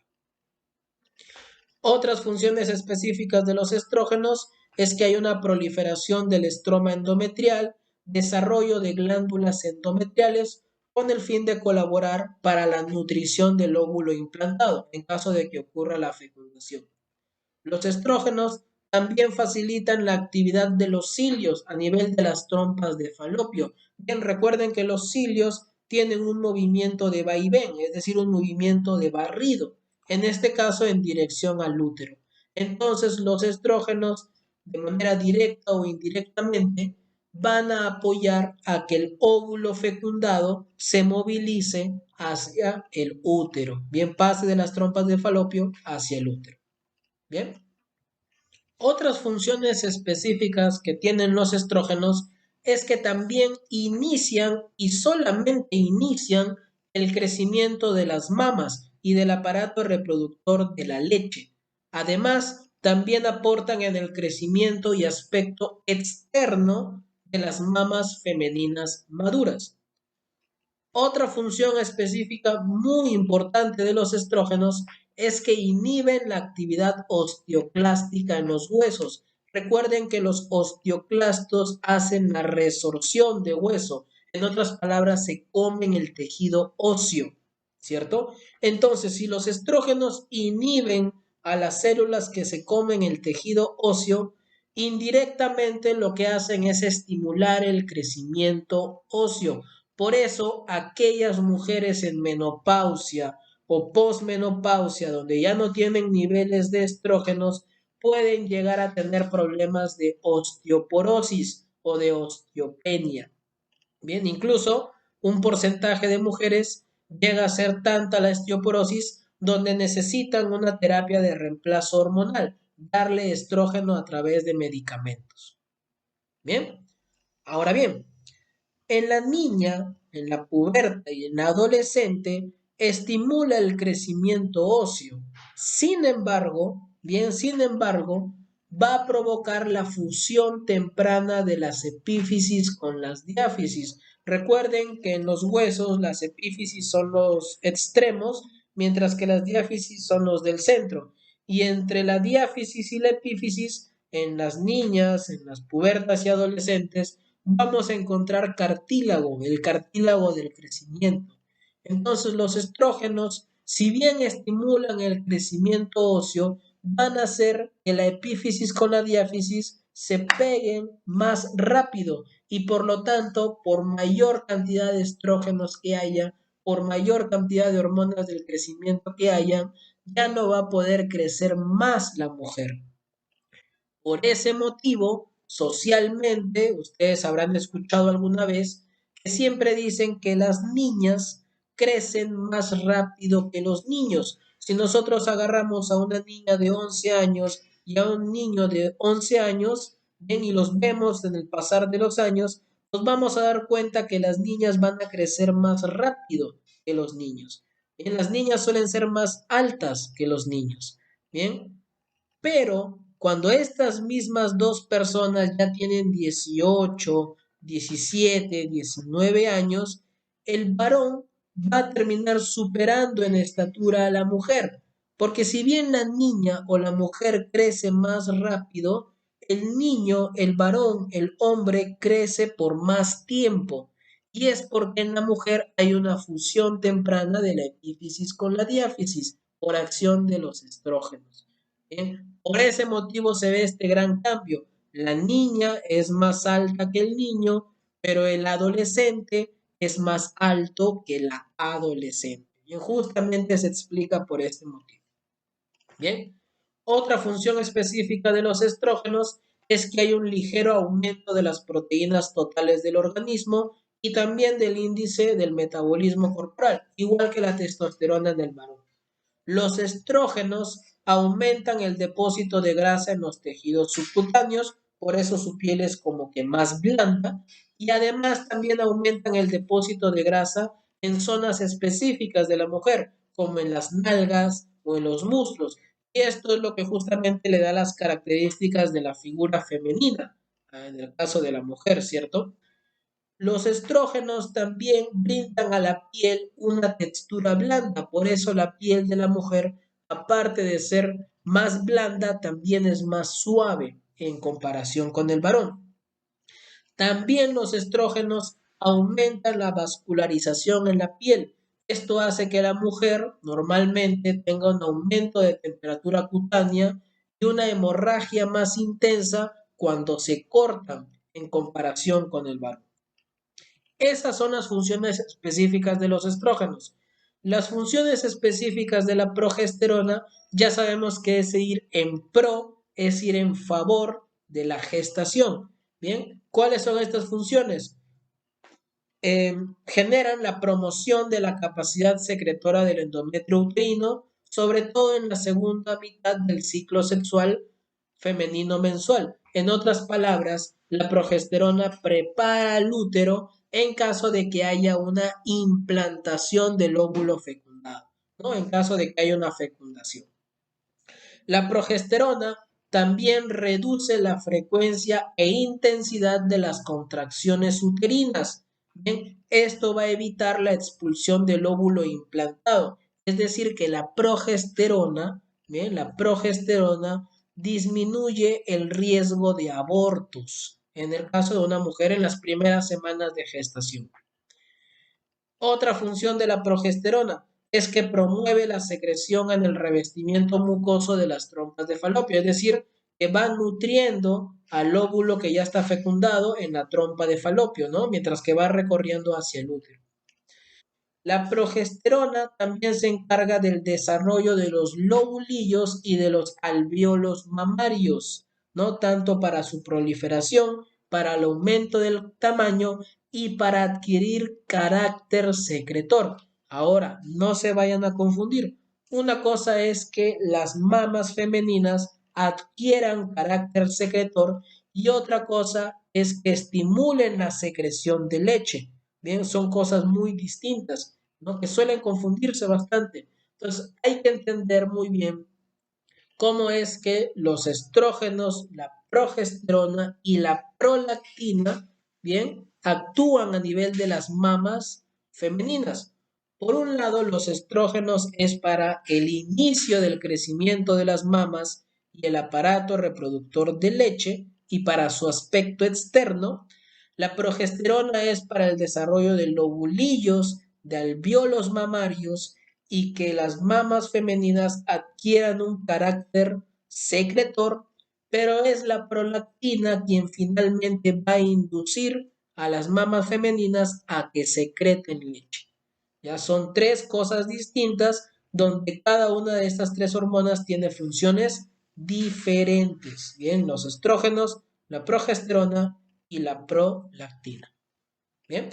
Otras funciones específicas de los estrógenos es que hay una proliferación del estroma endometrial, desarrollo de glándulas endometriales con el fin de colaborar para la nutrición del óvulo implantado en caso de que ocurra la fecundación. Los estrógenos también facilitan la actividad de los cilios a nivel de las trompas de falopio. Bien, recuerden que los cilios tienen un movimiento de vaivén, es decir, un movimiento de barrido, en este caso en dirección al útero. Entonces, los estrógenos, de manera directa o indirectamente, van a apoyar a que el óvulo fecundado se movilice hacia el útero, bien, pase de las trompas de falopio hacia el útero. Bien. Otras funciones específicas que tienen los estrógenos es que también inician y solamente inician el crecimiento de las mamas y del aparato reproductor de la leche. Además, también aportan en el crecimiento y aspecto externo de las mamas femeninas maduras. Otra función específica muy importante de los estrógenos es que inhiben la actividad osteoclástica en los huesos. Recuerden que los osteoclastos hacen la resorción de hueso. En otras palabras, se comen el tejido óseo, ¿cierto? Entonces, si los estrógenos inhiben a las células que se comen el tejido óseo, indirectamente lo que hacen es estimular el crecimiento óseo. Por eso, aquellas mujeres en menopausia o posmenopausia, donde ya no tienen niveles de estrógenos, pueden llegar a tener problemas de osteoporosis o de osteopenia. Bien, incluso un porcentaje de mujeres llega a ser tanta la osteoporosis donde necesitan una terapia de reemplazo hormonal, darle estrógeno a través de medicamentos. Bien, ahora bien, en la niña, en la puberta y en la adolescente, estimula el crecimiento óseo. Sin embargo, va a provocar la fusión temprana de las epífisis con las diáfisis. Recuerden que en los huesos las epífisis son los extremos, mientras que las diáfisis son los del centro. Y entre la diáfisis y la epífisis, en las niñas, en las pubertas y adolescentes, vamos a encontrar cartílago, el cartílago del crecimiento. Entonces los estrógenos, si bien estimulan el crecimiento óseo, van a hacer que la epífisis con la diáfisis se peguen más rápido y por lo tanto, por mayor cantidad de estrógenos que haya, por mayor cantidad de hormonas del crecimiento que haya, ya no va a poder crecer más la mujer. Por ese motivo, socialmente, ustedes habrán escuchado alguna vez que siempre dicen que las niñas crecen más rápido que los niños. Si nosotros agarramos a una niña de 11 años y a un niño de 11 años, bien, y los vemos en el pasar de los años, nos vamos a dar cuenta que las niñas van a crecer más rápido que los niños. Bien, las niñas suelen ser más altas que los niños. Bien, pero cuando estas mismas dos personas ya tienen 18, 17, 19 años, el varón va a terminar superando en estatura a la mujer. Porque si bien la niña o la mujer crece más rápido, el niño, el varón, el hombre crece por más tiempo. Y es porque en la mujer hay una fusión temprana de la epífisis con la diáfisis por acción de los estrógenos. ¿Bien? Por ese motivo se ve este gran cambio. La niña es más alta que el niño, pero el adolescente es más alto que la adolescente. Y justamente se explica por este motivo. Bien, otra función específica de los estrógenos es que hay un ligero aumento de las proteínas totales del organismo y también del índice del metabolismo corporal, igual que la testosterona en el varón. Los estrógenos aumentan el depósito de grasa en los tejidos subcutáneos, por eso su piel es como que más blanda, y además también aumentan el depósito de grasa en zonas específicas de la mujer, como en las nalgas o en los muslos. Y esto es lo que justamente le da las características de la figura femenina, en el caso de la mujer, ¿cierto? Los estrógenos también brindan a la piel una textura blanda, por eso la piel de la mujer, aparte de ser más blanda, también es más suave en comparación con el varón. También los estrógenos aumentan la vascularización en la piel. Esto hace que la mujer normalmente tenga un aumento de temperatura cutánea y una hemorragia más intensa cuando se cortan en comparación con el varón. Esas son las funciones específicas de los estrógenos. Las funciones específicas de la progesterona ya sabemos que es ir en pro, es ir en favor de la gestación. Bien, ¿cuáles son estas funciones? Generan la promoción de la capacidad secretora del endometrio uterino, sobre todo en la segunda mitad del ciclo sexual femenino mensual. En otras palabras, la progesterona prepara al útero en caso de que haya una implantación del óvulo fecundado, ¿no? En caso de que haya una fecundación. La progesterona También reduce la frecuencia e intensidad de las contracciones uterinas. Bien, esto va a evitar la expulsión del óvulo implantado. Es decir, que la progesterona, bien, la progesterona disminuye el riesgo de abortos en el caso de una mujer en las primeras semanas de gestación. Otra función de la progesterona es que promueve la secreción en el revestimiento mucoso de las trompas de falopio, es decir, que va nutriendo al óvulo que ya está fecundado en la trompa de falopio, ¿no? Mientras que va recorriendo hacia el útero. La progesterona también se encarga del desarrollo de los lobulillos y de los alvéolos mamarios, ¿no? Tanto para su proliferación, para el aumento del tamaño y para adquirir carácter secretor. Ahora, no se vayan a confundir. Una cosa es que las mamas femeninas adquieran carácter secretor y otra cosa es que estimulen la secreción de leche. Bien, son cosas muy distintas. ¿No? Que suelen confundirse bastante. Entonces, hay que entender muy bien cómo es que los estrógenos, la progesterona y la prolactina, bien, actúan a nivel de las mamas femeninas. Por un lado, los estrógenos es para el inicio del crecimiento de las mamas y el aparato reproductor de leche y para su aspecto externo. La progesterona es para el desarrollo de lobulillos, de alvéolos mamarios y que las mamas femeninas adquieran un carácter secretor, pero es la prolactina quien finalmente va a inducir a las mamas femeninas a que secreten leche. Ya son tres cosas distintas donde cada una de estas tres hormonas tiene funciones diferentes. Bien, los estrógenos, la progesterona y la prolactina. Bien.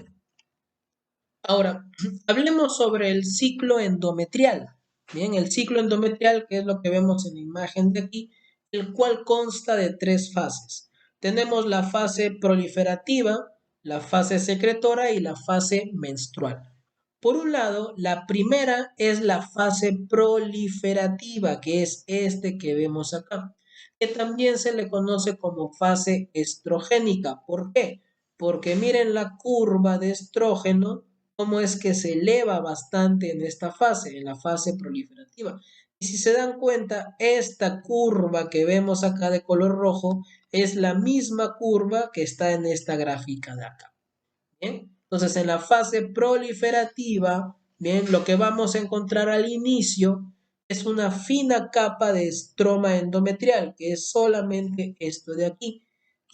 Ahora, hablemos sobre el ciclo endometrial. Bien, el ciclo endometrial, que es lo que vemos en la imagen de aquí, el cual consta de tres fases. Tenemos la fase proliferativa, la fase secretora y la fase menstrual. Por un lado, la primera es la fase proliferativa, que es este que vemos acá, que también se le conoce como fase estrogénica. ¿Por qué? Porque miren la curva de estrógeno cómo es que se eleva bastante en esta fase, en la fase proliferativa. Y si se dan cuenta, esta curva que vemos acá de color rojo es la misma curva que está en esta gráfica de acá. ¿Bien? Entonces, en la fase proliferativa, bien, lo que vamos a encontrar al inicio es una fina capa de estroma endometrial, que es solamente esto de aquí,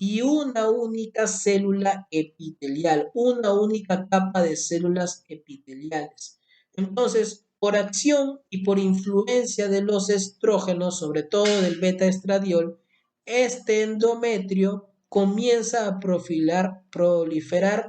y una única célula epitelial, una única capa de células epiteliales. Entonces, por acción y por influencia de los estrógenos, sobre todo del beta-estradiol, este endometrio comienza a proliferar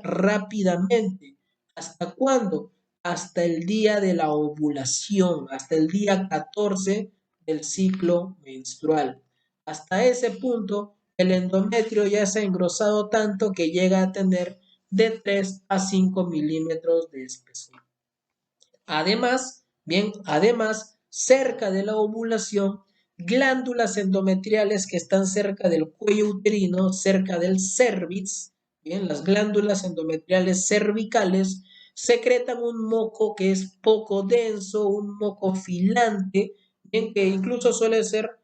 rápidamente. ¿Hasta cuándo? Hasta el día de la ovulación, hasta el día 14 del ciclo menstrual. Hasta ese punto, el endometrio ya se ha engrosado tanto que llega a tener de 3 a 5 milímetros de espesor. Además, cerca de la ovulación, glándulas endometriales que están cerca del cuello uterino, cerca del cérvix, bien, las glándulas endometriales cervicales secretan un moco que es poco denso, un moco filante, bien, que incluso suele ser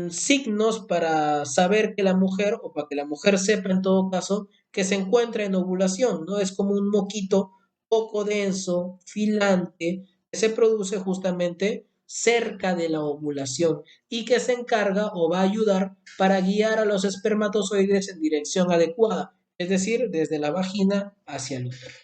signos para saber que la mujer, o para que la mujer sepa en todo caso, que se encuentra en ovulación, ¿no? Es como un moquito poco denso, filante, que se produce justamente cerca de la ovulación y que se encarga o va a ayudar para guiar a los espermatozoides en dirección adecuada, es decir, desde la vagina hacia el útero.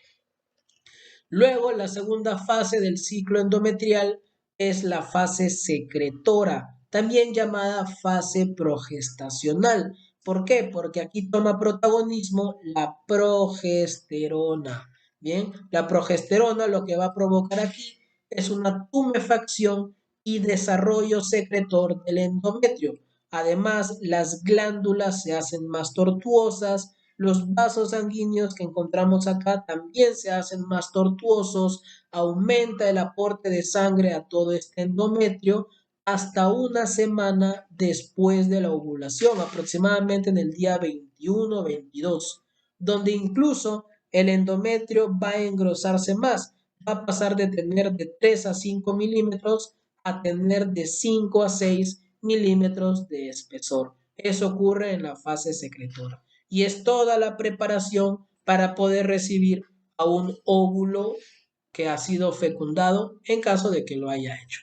Luego, la segunda fase del ciclo endometrial es la fase secretora, también llamada fase progestacional. ¿Por qué? Porque aquí toma protagonismo la progesterona. Bien, la progesterona lo que va a provocar aquí es una tumefacción y desarrollo secretor del endometrio. Además, las glándulas se hacen más tortuosas, los vasos sanguíneos que encontramos acá también se hacen más tortuosos, aumenta el aporte de sangre a todo este endometrio, hasta una semana después de la ovulación, aproximadamente en el día 21 o 22, donde incluso el endometrio va a engrosarse más, va a pasar de tener de 3 a 5 milímetros a tener de 5 a 6 milímetros de espesor. Eso ocurre en la fase secretora y es toda la preparación para poder recibir a un óvulo que ha sido fecundado en caso de que lo haya hecho.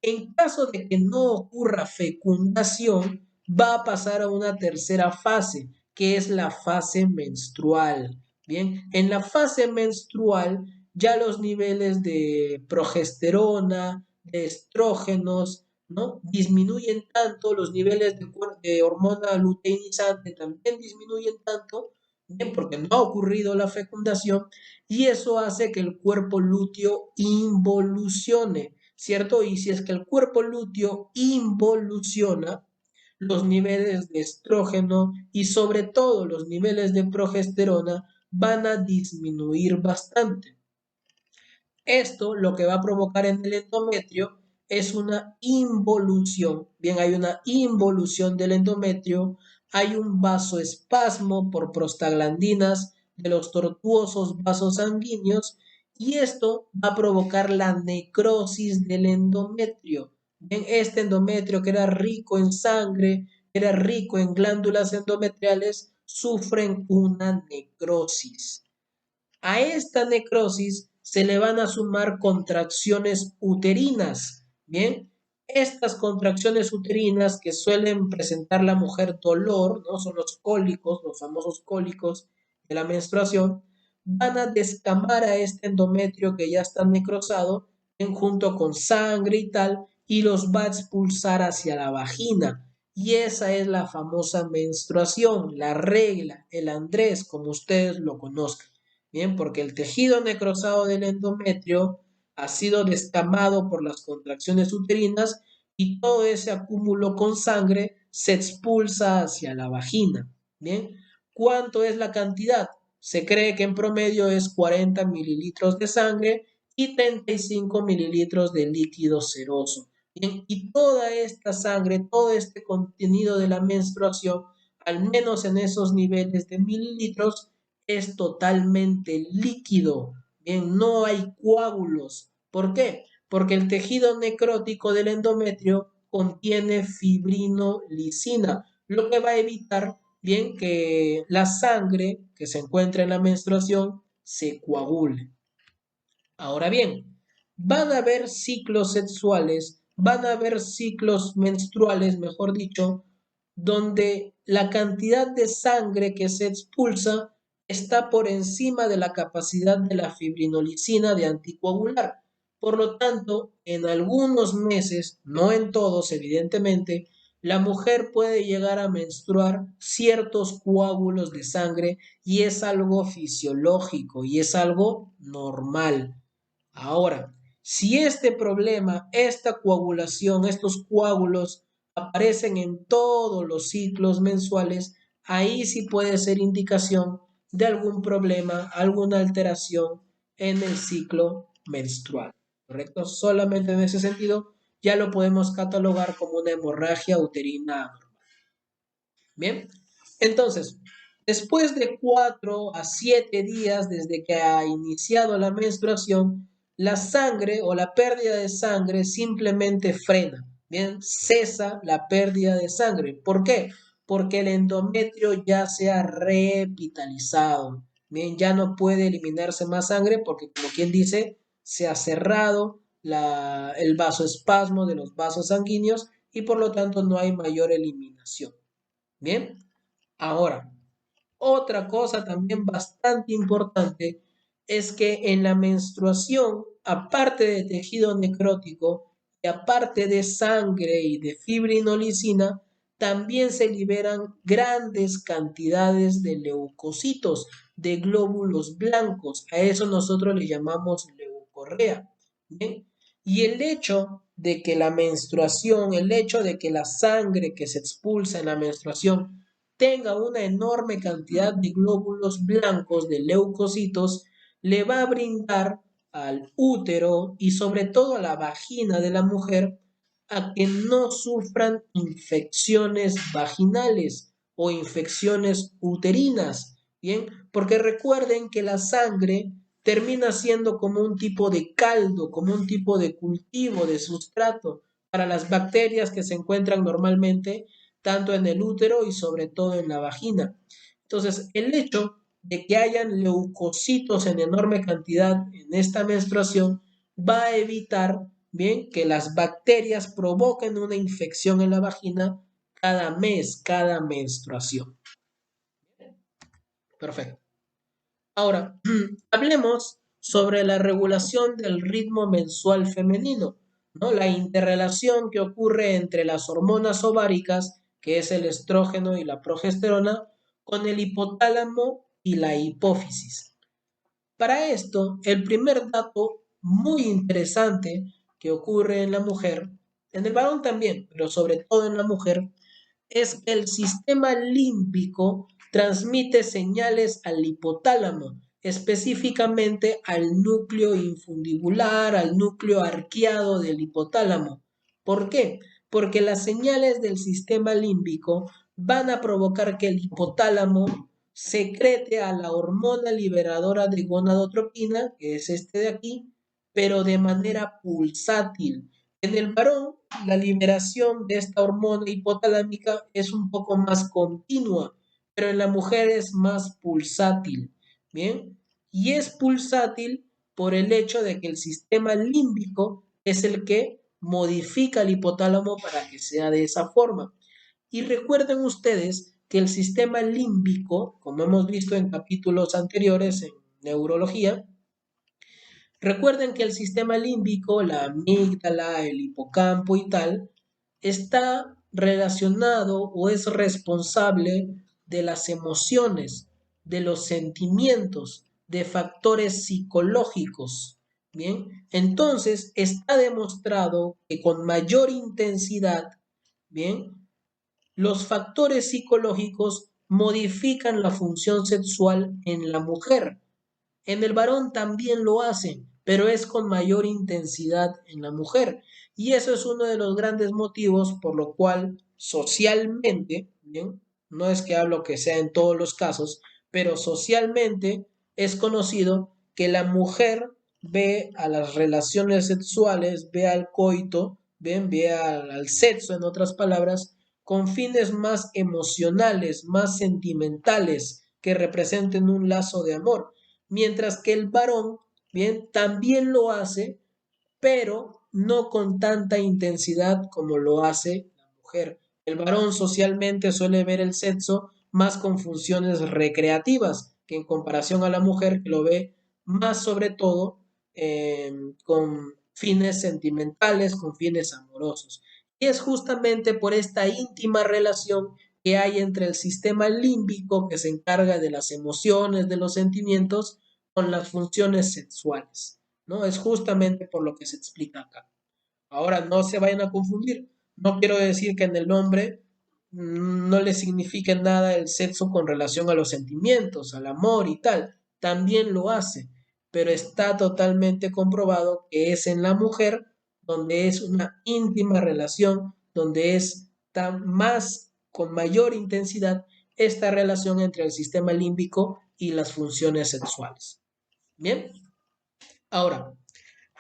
En caso de que no ocurra fecundación, va a pasar a una tercera fase, que es la fase menstrual. Bien, en la fase menstrual ya los niveles de progesterona, de estrógenos, ¿no? Disminuyen tanto, los niveles de hormona luteinizante también disminuyen tanto, bien, porque no ha ocurrido la fecundación, y eso hace que el cuerpo lúteo involucione, ¿cierto? Y si es que el cuerpo lúteo involuciona, los niveles de estrógeno y sobre todo los niveles de progesterona van a disminuir bastante. Esto lo que va a provocar en el endometrio es una involución. Bien, hay una involución del endometrio, hay un vasoespasmo por prostaglandinas de los tortuosos vasos sanguíneos y esto va a provocar la necrosis del endometrio. Bien, este endometrio que era rico en sangre, era rico en glándulas endometriales, sufren una necrosis. A esta necrosis se le van a sumar contracciones uterinas, ¿bien? Estas contracciones uterinas que suelen presentar la mujer dolor, ¿no? Son los cólicos, los famosos cólicos de la menstruación, van a descamar a este endometrio que ya está necrosado, ¿bien? Junto con sangre y tal, y los va a expulsar hacia la vagina. Y esa es la famosa menstruación, la regla, el andrés, como ustedes lo conozcan. Bien, porque el tejido necrosado del endometrio ha sido descamado por las contracciones uterinas y todo ese acúmulo con sangre se expulsa hacia la vagina. Bien, ¿cuánto es la cantidad? Se cree que en promedio es 40 mililitros de sangre y 35 mililitros de líquido seroso. Bien, y toda esta sangre, todo este contenido de la menstruación, al menos en esos niveles de mililitros, es totalmente líquido. Bien, no hay coágulos. ¿Por qué? Porque el tejido necrótico del endometrio contiene fibrinolicina, lo que va a evitar, bien, que la sangre que se encuentra en la menstruación se coagule. Ahora bien, van a haber ciclos sexuales, van a haber ciclos menstruales, mejor dicho, donde la cantidad de sangre que se expulsa está por encima de la capacidad de la fibrinolicina de anticoagular. Por lo tanto, en algunos meses, no en todos, evidentemente, la mujer puede llegar a menstruar ciertos coágulos de sangre y es algo fisiológico y es algo normal. Ahora, si este problema, esta coagulación, estos coágulos aparecen en todos los ciclos mensuales, ahí sí puede ser indicación de algún problema, alguna alteración en el ciclo menstrual, ¿correcto? Solamente en ese sentido ya lo podemos catalogar como una hemorragia uterina anormal. Bien, entonces, después de 4 a 7 días desde que ha iniciado la menstruación, la sangre o la pérdida de sangre simplemente frena. Bien, cesa la pérdida de sangre. ¿Por qué? Porque el endometrio ya se ha revitalizado. Bien, ya no puede eliminarse más sangre porque, como quien dice, se ha cerrado el vasoespasmo de los vasos sanguíneos y por lo tanto no hay mayor eliminación. Bien, ahora, otra cosa también bastante importante es que en la menstruación, aparte de tejido necrótico y aparte de sangre y de fibrinolicina, también se liberan grandes cantidades de leucocitos, de glóbulos blancos. A eso nosotros le llamamos leucorrea. ¿Bien? Y el hecho de que la menstruación, el hecho de que la sangre que se expulsa en la menstruación tenga una enorme cantidad de glóbulos blancos, de leucocitos, le va a brindar al útero y sobre todo a la vagina de la mujer a que no sufran infecciones vaginales o infecciones uterinas, ¿bien? Porque recuerden que la sangre termina siendo como un tipo de caldo, como un tipo de cultivo, de sustrato para las bacterias que se encuentran normalmente tanto en el útero y sobre todo en la vagina. Entonces, el hecho de que hayan leucocitos en enorme cantidad en esta menstruación va a evitar, bien, que las bacterias provoquen una infección en la vagina cada mes, cada menstruación. Perfecto. Ahora, hablemos sobre la regulación del ritmo mensual femenino, ¿no? La interrelación que ocurre entre las hormonas ováricas, que es el estrógeno y la progesterona, con el hipotálamo y la hipófisis. Para esto, el primer dato muy interesante que ocurre en la mujer, en el varón también, pero sobre todo en la mujer, es que el sistema límbico transmite señales al hipotálamo, específicamente al núcleo infundibular, al núcleo arqueado del hipotálamo. ¿Por qué? Porque las señales del sistema límbico van a provocar que el hipotálamo secrete a la hormona liberadora de gonadotropina, que es este de aquí, pero de manera pulsátil. En el varón, la liberación de esta hormona hipotalámica es un poco más continua, pero en la mujer es más pulsátil, ¿bien? Y es pulsátil por el hecho de que el sistema límbico es el que modifica el hipotálamo para que sea de esa forma. Y recuerden ustedes que el sistema límbico, como hemos visto en capítulos anteriores en neurología, recuerden que el sistema límbico, la amígdala, el hipocampo y tal, está relacionado o es responsable de las emociones, de los sentimientos, de factores psicológicos. Bien, entonces está demostrado que con mayor intensidad, bien, los factores psicológicos modifican la función sexual en la mujer. En el varón también lo hacen, pero es con mayor intensidad en la mujer. Y eso es uno de los grandes motivos por lo cual socialmente, ¿bien? No es que hablo que sea en todos los casos, pero socialmente es conocido que la mujer ve a las relaciones sexuales, ve al coito, ¿bien? Ve al sexo, en otras palabras, con fines más emocionales, más sentimentales, que representen un lazo de amor, mientras que el varón, bien, también lo hace, pero no con tanta intensidad como lo hace la mujer. El varón socialmente suele ver el sexo más con funciones recreativas, que en comparación a la mujer que lo ve más sobre todo con fines sentimentales, con fines amorosos. Y es justamente por esta íntima relación que hay entre el sistema límbico, que se encarga de las emociones, de los sentimientos, con las funciones sexuales, ¿no? Es justamente por lo que se explica acá. Ahora, no se vayan a confundir. No quiero decir que en el nombre no le signifique nada el sexo con relación a los sentimientos, al amor y tal. También lo hace, pero está totalmente comprobado que es en la mujer donde es una íntima relación, donde es tan más, con mayor intensidad, esta relación entre el sistema límbico y las funciones sexuales. Bien, ahora,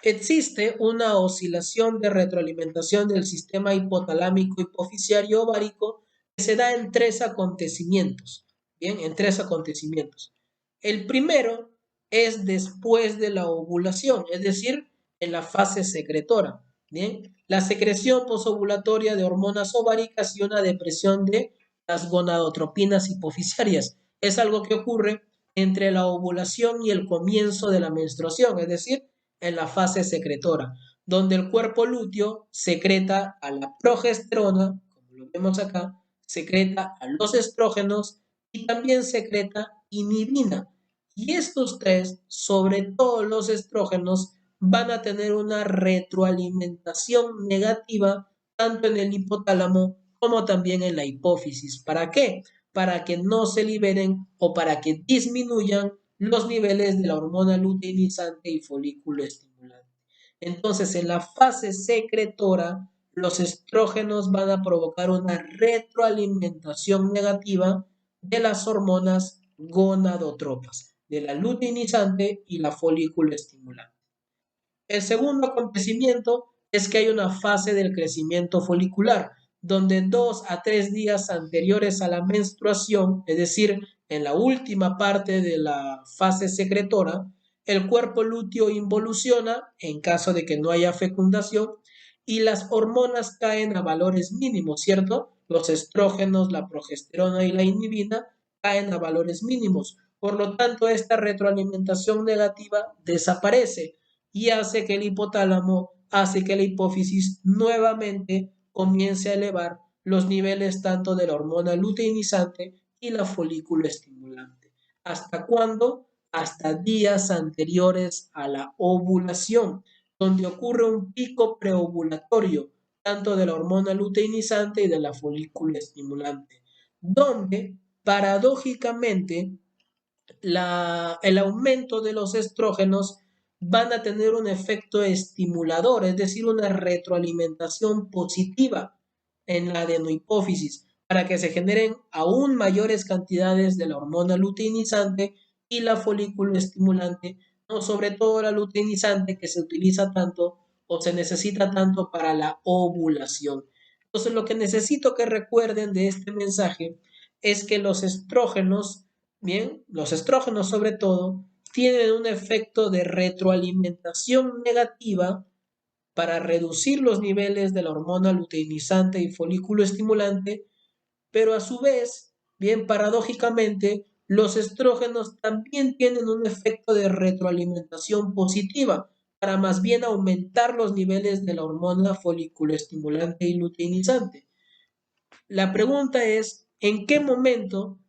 existe una oscilación de retroalimentación del sistema hipotalámico hipoficiario ovárico que se da en tres acontecimientos. Bien, en tres acontecimientos. El primero es después de la ovulación, es decir, en la fase secretora. Bien, la secreción posovulatoria de hormonas ováricas y una depresión de las gonadotropinas hipoficiarias. Es algo que ocurre entre la ovulación y el comienzo de la menstruación, es decir, en la fase secretora, donde el cuerpo lúteo secreta a la progesterona, como lo vemos acá, secreta a los estrógenos y también secreta inhibina. Y estos tres, sobre todo los estrógenos, van a tener una retroalimentación negativa tanto en el hipotálamo como también en la hipófisis. ¿Para qué? Para que no se liberen o para que disminuyan los niveles de la hormona luteinizante y folículo estimulante. Entonces, en la fase secretora, los estrógenos van a provocar una retroalimentación negativa de las hormonas gonadotropas, de la luteinizante y la folículo estimulante. El segundo acontecimiento es que hay una fase del crecimiento folicular, donde 2 a 3 días anteriores a la menstruación, es decir, en la última parte de la fase secretora, el cuerpo lúteo involuciona en caso de que no haya fecundación y las hormonas caen a valores mínimos, ¿cierto? Los estrógenos, la progesterona y la inhibina caen a valores mínimos. Por lo tanto, esta retroalimentación negativa desaparece y hace que el hipotálamo, hace que la hipófisis nuevamente comience a elevar los niveles tanto de la hormona luteinizante y la folículo estimulante. ¿Hasta cuándo? Hasta días anteriores a la ovulación, donde ocurre un pico preovulatorio, tanto de la hormona luteinizante y de la folículo estimulante, donde paradójicamente el aumento de los estrógenos van a tener un efecto estimulador, es decir, una retroalimentación positiva en la adenohipófisis para que se generen aún mayores cantidades de la hormona luteinizante y la folículo estimulante, no sobre todo la luteinizante que se utiliza tanto o se necesita tanto para la ovulación. Entonces, lo que necesito que recuerden de este mensaje es que los estrógenos, bien, los estrógenos sobre todo, tienen un efecto de retroalimentación negativa para reducir los niveles de la hormona luteinizante y folículo estimulante, pero a su vez, bien paradójicamente, los estrógenos también tienen un efecto de retroalimentación positiva para más bien aumentar los niveles de la hormona folículo estimulante y luteinizante. La pregunta es, ¿en qué momento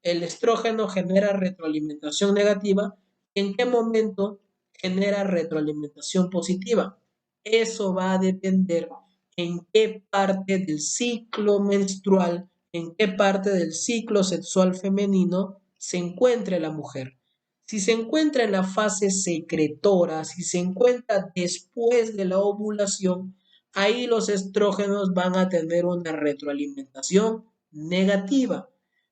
el estrógeno genera retroalimentación negativa? ¿En qué momento genera retroalimentación positiva? Eso va a depender en qué parte del ciclo menstrual, en qué parte del ciclo sexual femenino se encuentre la mujer. Si se encuentra en la fase secretora, si se encuentra después de la ovulación, ahí los estrógenos van a tener una retroalimentación negativa.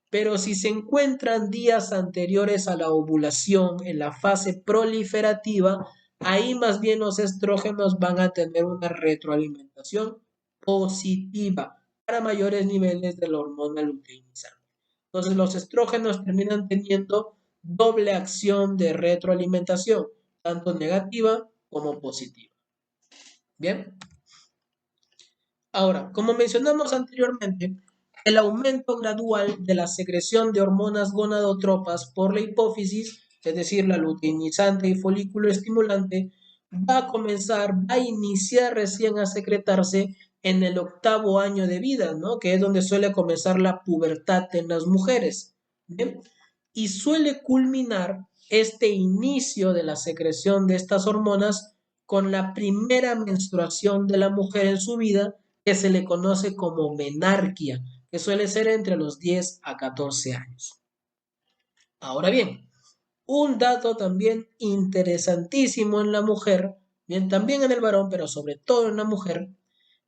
Pero si se encuentran días anteriores a la ovulación, en la fase proliferativa, ahí más bien los estrógenos van a tener una retroalimentación positiva para mayores niveles de la hormona luteinizante. Entonces los estrógenos terminan teniendo doble acción de retroalimentación, tanto negativa como positiva. Bien. Ahora, como mencionamos anteriormente, el aumento gradual de la secreción de hormonas gonadotropas por la hipófisis, es decir, la luteinizante y folículo estimulante, va a iniciar recién a secretarse en el 8º año de vida, ¿no? Que es donde suele comenzar la pubertad en las mujeres, ¿bien? Y suele culminar este inicio de la secreción de estas hormonas con la primera menstruación de la mujer en su vida, que se le conoce como menarquia, que suele ser entre los 10 a 14 años. Ahora bien, un dato también interesantísimo en la mujer, bien también en el varón, pero sobre todo en la mujer,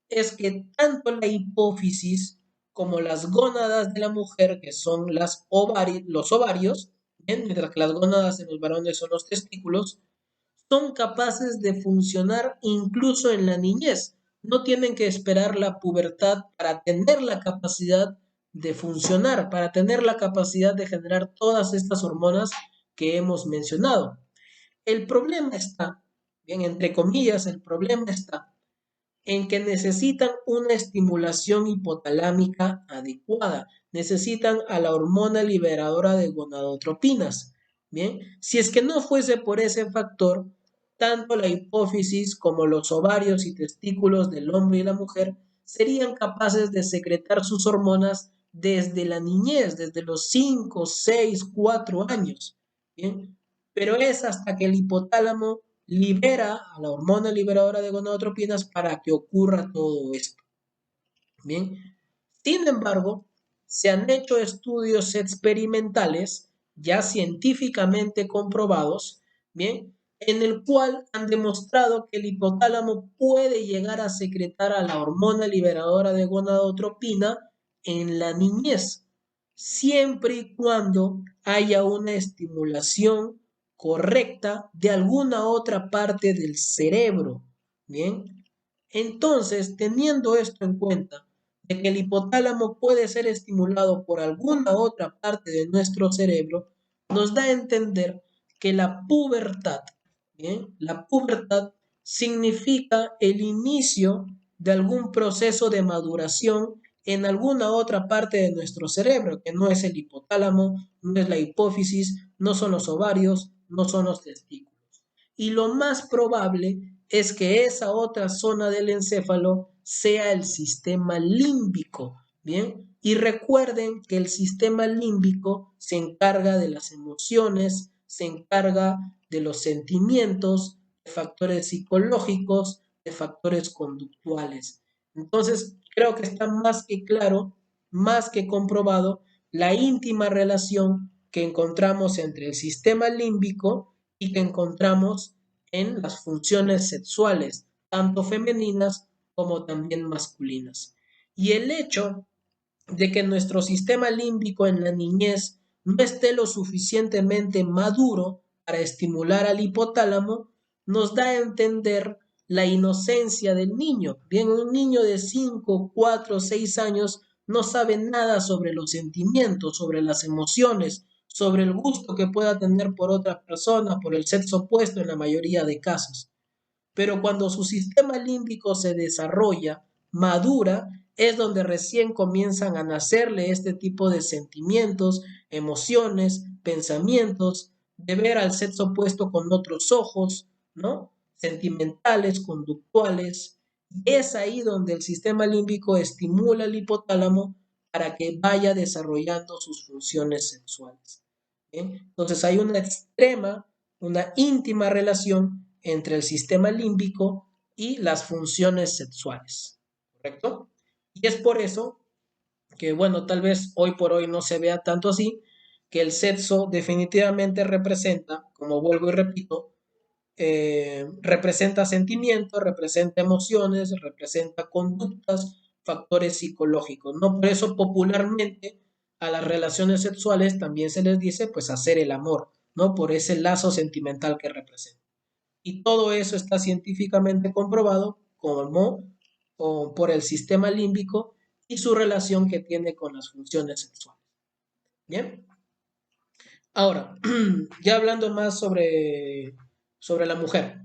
es que tanto la hipófisis como las gónadas de la mujer, que son los ovarios, bien, mientras que las gónadas en los varones son los testículos, son capaces de funcionar incluso en la niñez. No tienen que esperar la pubertad para tener la capacidad de funcionar, para tener la capacidad de generar todas estas hormonas que hemos mencionado. El problema está, bien, entre comillas, el problema está en que necesitan una estimulación hipotalámica adecuada, necesitan a la hormona liberadora de gonadotropinas. Bien, si es que no fuese por ese factor, tanto la hipófisis como los ovarios y testículos del hombre y la mujer serían capaces de secretar sus hormonas desde la niñez, desde los 5, 6, 4 años. Bien, pero es hasta que el hipotálamo libera a la hormona liberadora de gonadotropinas para que ocurra todo esto. Bien, sin embargo, se han hecho estudios experimentales ya científicamente comprobados, bien, en el cual han demostrado que el hipotálamo puede llegar a secretar a la hormona liberadora de gonadotropina en la niñez, siempre y cuando haya una estimulación correcta de alguna otra parte del cerebro. Bien, entonces, teniendo esto en cuenta, de que el hipotálamo puede ser estimulado por alguna otra parte de nuestro cerebro, nos da a entender que la pubertad, ¿bien? La pubertad significa el inicio de algún proceso de maduración en alguna otra parte de nuestro cerebro, que no es el hipotálamo, no es la hipófisis, no son los ovarios, no son los testículos. Y lo más probable es que esa otra zona del encéfalo sea el sistema límbico, ¿bien? Y recuerden que el sistema límbico se encarga de las emociones, se encarga de los sentimientos, de factores psicológicos, de factores conductuales. Entonces, creo que está más que claro, más que comprobado, la íntima relación que encontramos entre el sistema límbico y que encontramos en las funciones sexuales, tanto femeninas como también masculinas. Y el hecho de que nuestro sistema límbico en la niñez no esté lo suficientemente maduro para estimular al hipotálamo, nos da a entender la inocencia del niño. Bien, un niño de 5, 4, 6 años no sabe nada sobre los sentimientos, sobre las emociones, sobre el gusto que pueda tener por otra persona, por el sexo opuesto en la mayoría de casos. Pero cuando su sistema límbico se desarrolla, madura, es donde recién comienzan a nacerle este tipo de sentimientos, emociones, pensamientos, de ver al sexo opuesto con otros ojos, ¿no? Sentimentales, conductuales. Es ahí donde el sistema límbico estimula el hipotálamo para que vaya desarrollando sus funciones sexuales. ¿Bien? Entonces hay una íntima relación entre el sistema límbico y las funciones sexuales, ¿correcto? Y es por eso que, bueno, tal vez hoy por hoy no se vea tanto así, que el sexo definitivamente representa, como vuelvo y repito, representa sentimientos, representa emociones, representa conductas, factores psicológicos, ¿no? Por eso popularmente a las relaciones sexuales también se les dice, pues, hacer el amor, ¿no? Por ese lazo sentimental que representa. Y todo eso está científicamente comprobado como o por el sistema límbico y su relación que tiene con las funciones sexuales. Bien, ahora, ya hablando más sobre la mujer.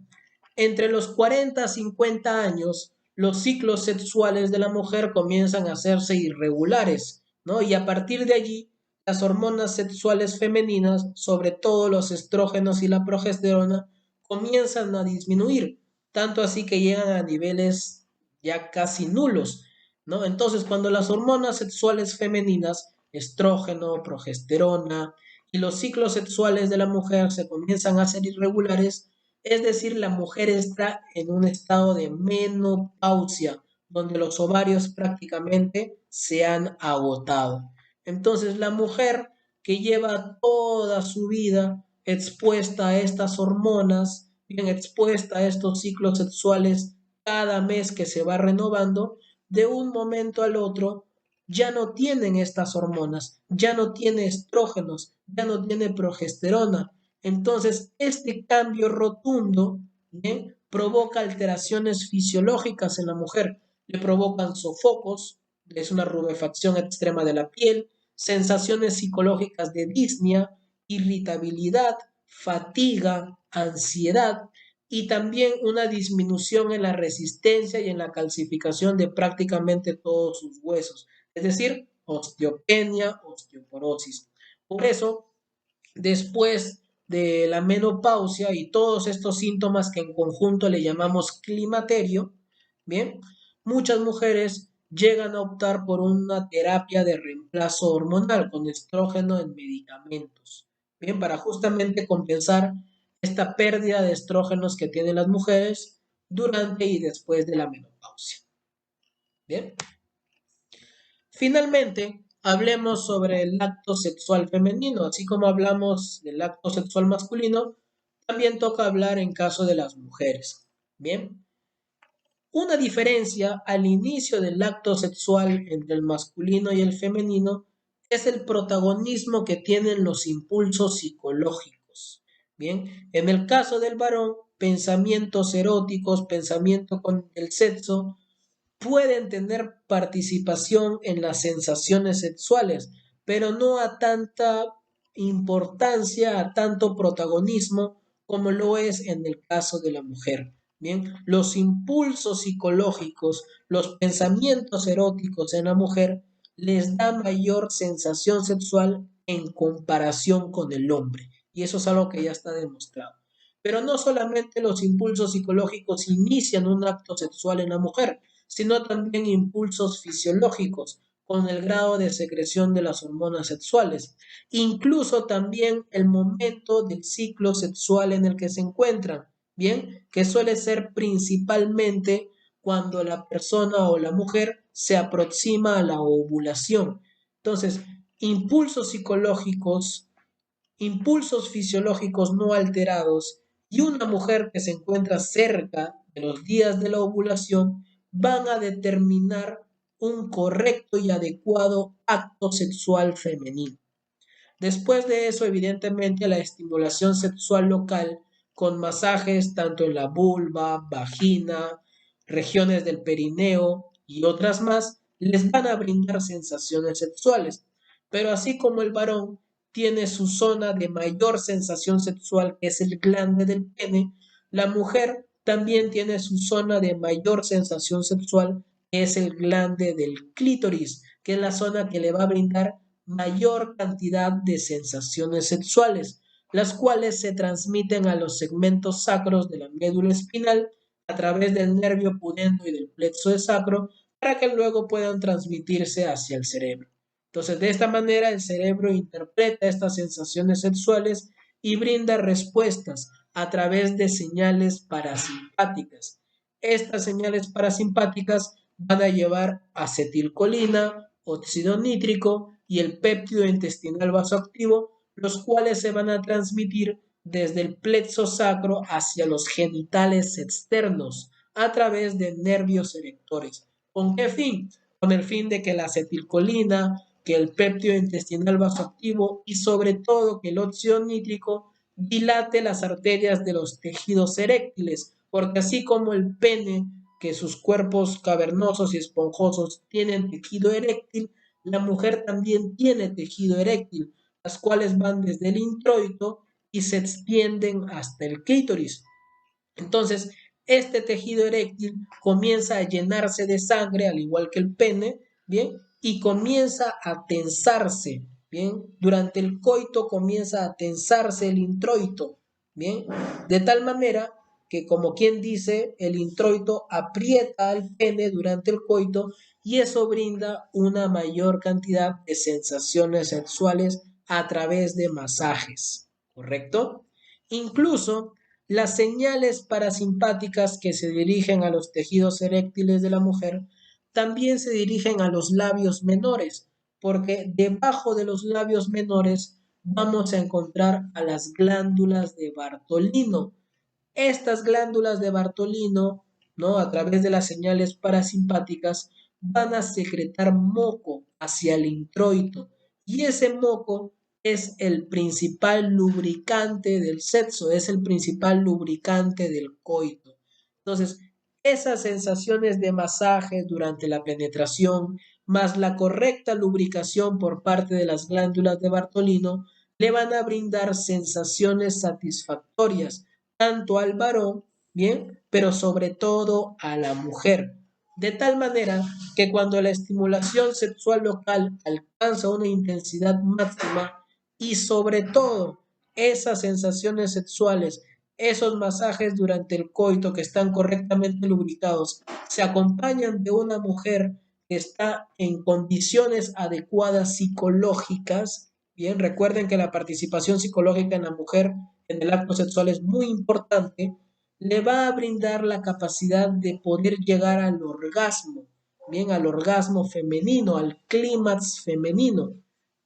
Entre los 40 a 50 años, los ciclos sexuales de la mujer comienzan a hacerse irregulares, ¿no? Y a partir de allí, las hormonas sexuales femeninas, sobre todo los estrógenos y la progesterona, comienzan a disminuir, tanto así que llegan a niveles ya casi nulos, ¿no? Entonces, cuando las hormonas sexuales femeninas, estrógeno, progesterona y los ciclos sexuales de la mujer se comienzan a hacer irregulares, es decir, la mujer está en un estado de menopausia, donde los ovarios prácticamente se han agotado. Entonces, la mujer que lleva toda su vida expuesta a estas hormonas, bien expuesta a estos ciclos sexuales cada mes que se va renovando, de un momento al otro ya no tienen estas hormonas, ya no tiene estrógenos, ya no tiene progesterona. Entonces, este cambio rotundo, ¿bien?, provoca alteraciones fisiológicas en la mujer. Le provocan sofocos, es una rubefacción extrema de la piel, sensaciones psicológicas de disnea, irritabilidad, fatiga, ansiedad y también una disminución en la resistencia y en la calcificación de prácticamente todos sus huesos, es decir, osteopenia, osteoporosis. Por eso, después de la menopausia y todos estos síntomas que en conjunto le llamamos climaterio, bien, muchas mujeres llegan a optar por una terapia de reemplazo hormonal con estrógeno en medicamentos, bien, para justamente compensar esta pérdida de estrógenos que tienen las mujeres durante y después de la menopausia. Bien. Finalmente, hablemos sobre el acto sexual femenino, así como hablamos del acto sexual masculino, También toca hablar en caso de las mujeres. Bien, una diferencia al inicio del acto sexual entre el masculino y el femenino es el protagonismo que tienen los impulsos psicológicos. Bien, en el caso del varón, pensamientos eróticos, pensamiento con el sexo, pueden tener participación en las sensaciones sexuales, pero no a tanta importancia, a tanto protagonismo como lo es en el caso de la mujer. Bien, los impulsos psicológicos, los pensamientos eróticos en la mujer les da mayor sensación sexual en comparación con el hombre. Y eso es algo que ya está demostrado. Pero no solamente los impulsos psicológicos inician un acto sexual en la mujer, sino también impulsos fisiológicos con el grado de secreción de las hormonas sexuales, incluso también el momento del ciclo sexual en el que se encuentran, bien, que suele ser principalmente cuando la persona o la mujer se aproxima a la ovulación. Entonces, impulsos psicológicos, impulsos fisiológicos no alterados y una mujer que se encuentra cerca de los días de la ovulación van a determinar un correcto y adecuado acto sexual femenino. Después de eso, evidentemente, la estimulación sexual local con masajes tanto en la vulva, vagina, regiones del perineo y otras más, les van a brindar sensaciones sexuales. Pero así como el varón tiene su zona de mayor sensación sexual, que es el glande del pene, la mujer también tiene su zona de mayor sensación sexual, que es el glande del clítoris, que es la zona que le va a brindar mayor cantidad de sensaciones sexuales, las cuales se transmiten a los segmentos sacros de la médula espinal a través del nervio pudendo y del plexo de sacro para que luego puedan transmitirse hacia el cerebro. Entonces, de esta manera, el cerebro interpreta estas sensaciones sexuales y brinda respuestas a través de señales parasimpáticas. Estas señales parasimpáticas van a llevar acetilcolina, óxido nítrico y el péptido intestinal vasoactivo, los cuales se van a transmitir desde el plexo sacro hacia los genitales externos a través de nervios erectores. ¿Con qué fin? Con el fin de que la acetilcolina, que el péptido intestinal vasoactivo y sobre todo que el óxido nítrico dilate las arterias de los tejidos eréctiles, porque así como el pene, que sus cuerpos cavernosos y esponjosos tienen tejido eréctil, la mujer también tiene tejido eréctil, las cuales van desde el introito y se extienden hasta el clítoris. Entonces, este tejido eréctil comienza a llenarse de sangre, al igual que el pene, ¿bien? Y comienza a tensarse, ¿bien? Durante el coito comienza a tensarse el introito, ¿bien? De tal manera que, como quien dice, el introito aprieta al pene durante el coito y eso brinda una mayor cantidad de sensaciones sexuales a través de masajes, ¿correcto? Incluso las señales parasimpáticas que se dirigen a los tejidos eréctiles de la mujer también se dirigen a los labios menores, porque debajo de los labios menores vamos a encontrar a las glándulas de Bartolino. Estas glándulas de Bartolino, ¿no? A través de las señales parasimpáticas, van a secretar moco hacia el introito y ese moco es el principal lubricante del sexo, es el principal lubricante del coito. Entonces, esas sensaciones de masaje durante la penetración, más la correcta lubricación por parte de las glándulas de Bartolino, le van a brindar sensaciones satisfactorias tanto al varón, bien, pero sobre todo a la mujer. De tal manera que cuando la estimulación sexual local alcanza una intensidad máxima y sobre todo esas sensaciones sexuales, esos masajes durante el coito que están correctamente lubricados, se acompañan de una mujer que está en condiciones adecuadas psicológicas. Bien, recuerden que la participación psicológica en la mujer en el acto sexual es muy importante, le va a brindar la capacidad de poder llegar al orgasmo, bien, al orgasmo femenino, al clímax femenino,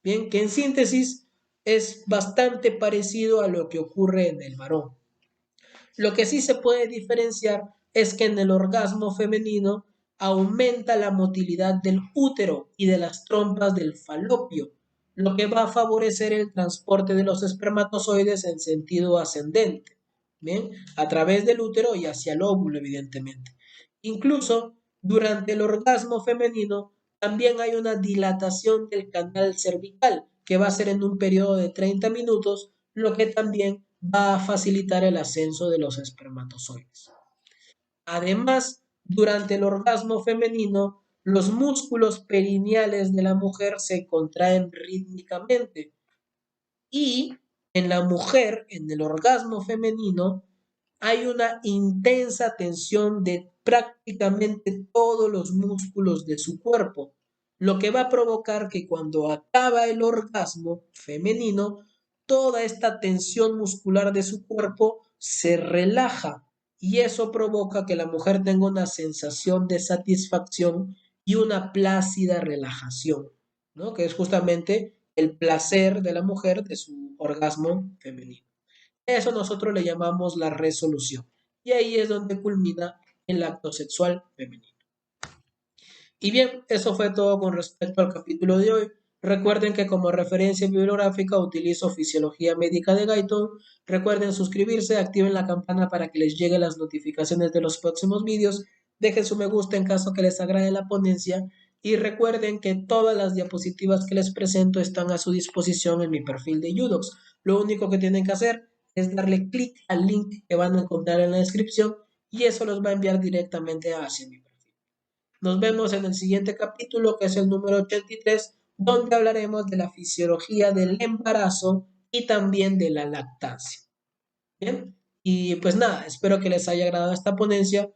bien, que en síntesis es bastante parecido a lo que ocurre en el varón. Lo que sí se puede diferenciar es que en el orgasmo femenino aumenta la motilidad del útero y de las trompas del falopio, lo que va a favorecer el transporte de los espermatozoides en sentido ascendente, ¿bien? A través del útero y hacia el óvulo, evidentemente. Incluso durante el orgasmo femenino también hay una dilatación del canal cervical, que va a ser en un periodo de 30 minutos, lo que también va a facilitar el ascenso de los espermatozoides. Además, durante el orgasmo femenino, los músculos perineales de la mujer se contraen rítmicamente y en la mujer, en el orgasmo femenino, hay una intensa tensión de prácticamente todos los músculos de su cuerpo, lo que va a provocar que cuando acaba el orgasmo femenino, toda esta tensión muscular de su cuerpo se relaja y eso provoca que la mujer tenga una sensación de satisfacción y una plácida relajación, ¿no? Que es justamente el placer de la mujer de su orgasmo femenino. Eso nosotros le llamamos la resolución. Y ahí es donde culmina el acto sexual femenino. Y bien, eso fue todo con respecto al capítulo de hoy. Recuerden que como referencia bibliográfica utilizo Fisiología Médica de Guyton. Recuerden suscribirse, activen la campana para que les lleguen las notificaciones de los próximos vídeos. Dejen su me gusta en caso que les agrade la ponencia. Y recuerden que todas las diapositivas que les presento están a su disposición en mi perfil de Udox. Lo único que tienen que hacer es darle clic al link que van a encontrar en la descripción y eso los va a enviar directamente hacia mi perfil. Nos vemos en el siguiente capítulo, que es el número 83, donde hablaremos de la fisiología del embarazo y también de la lactancia. Bien, y pues nada, espero que les haya agradado esta ponencia.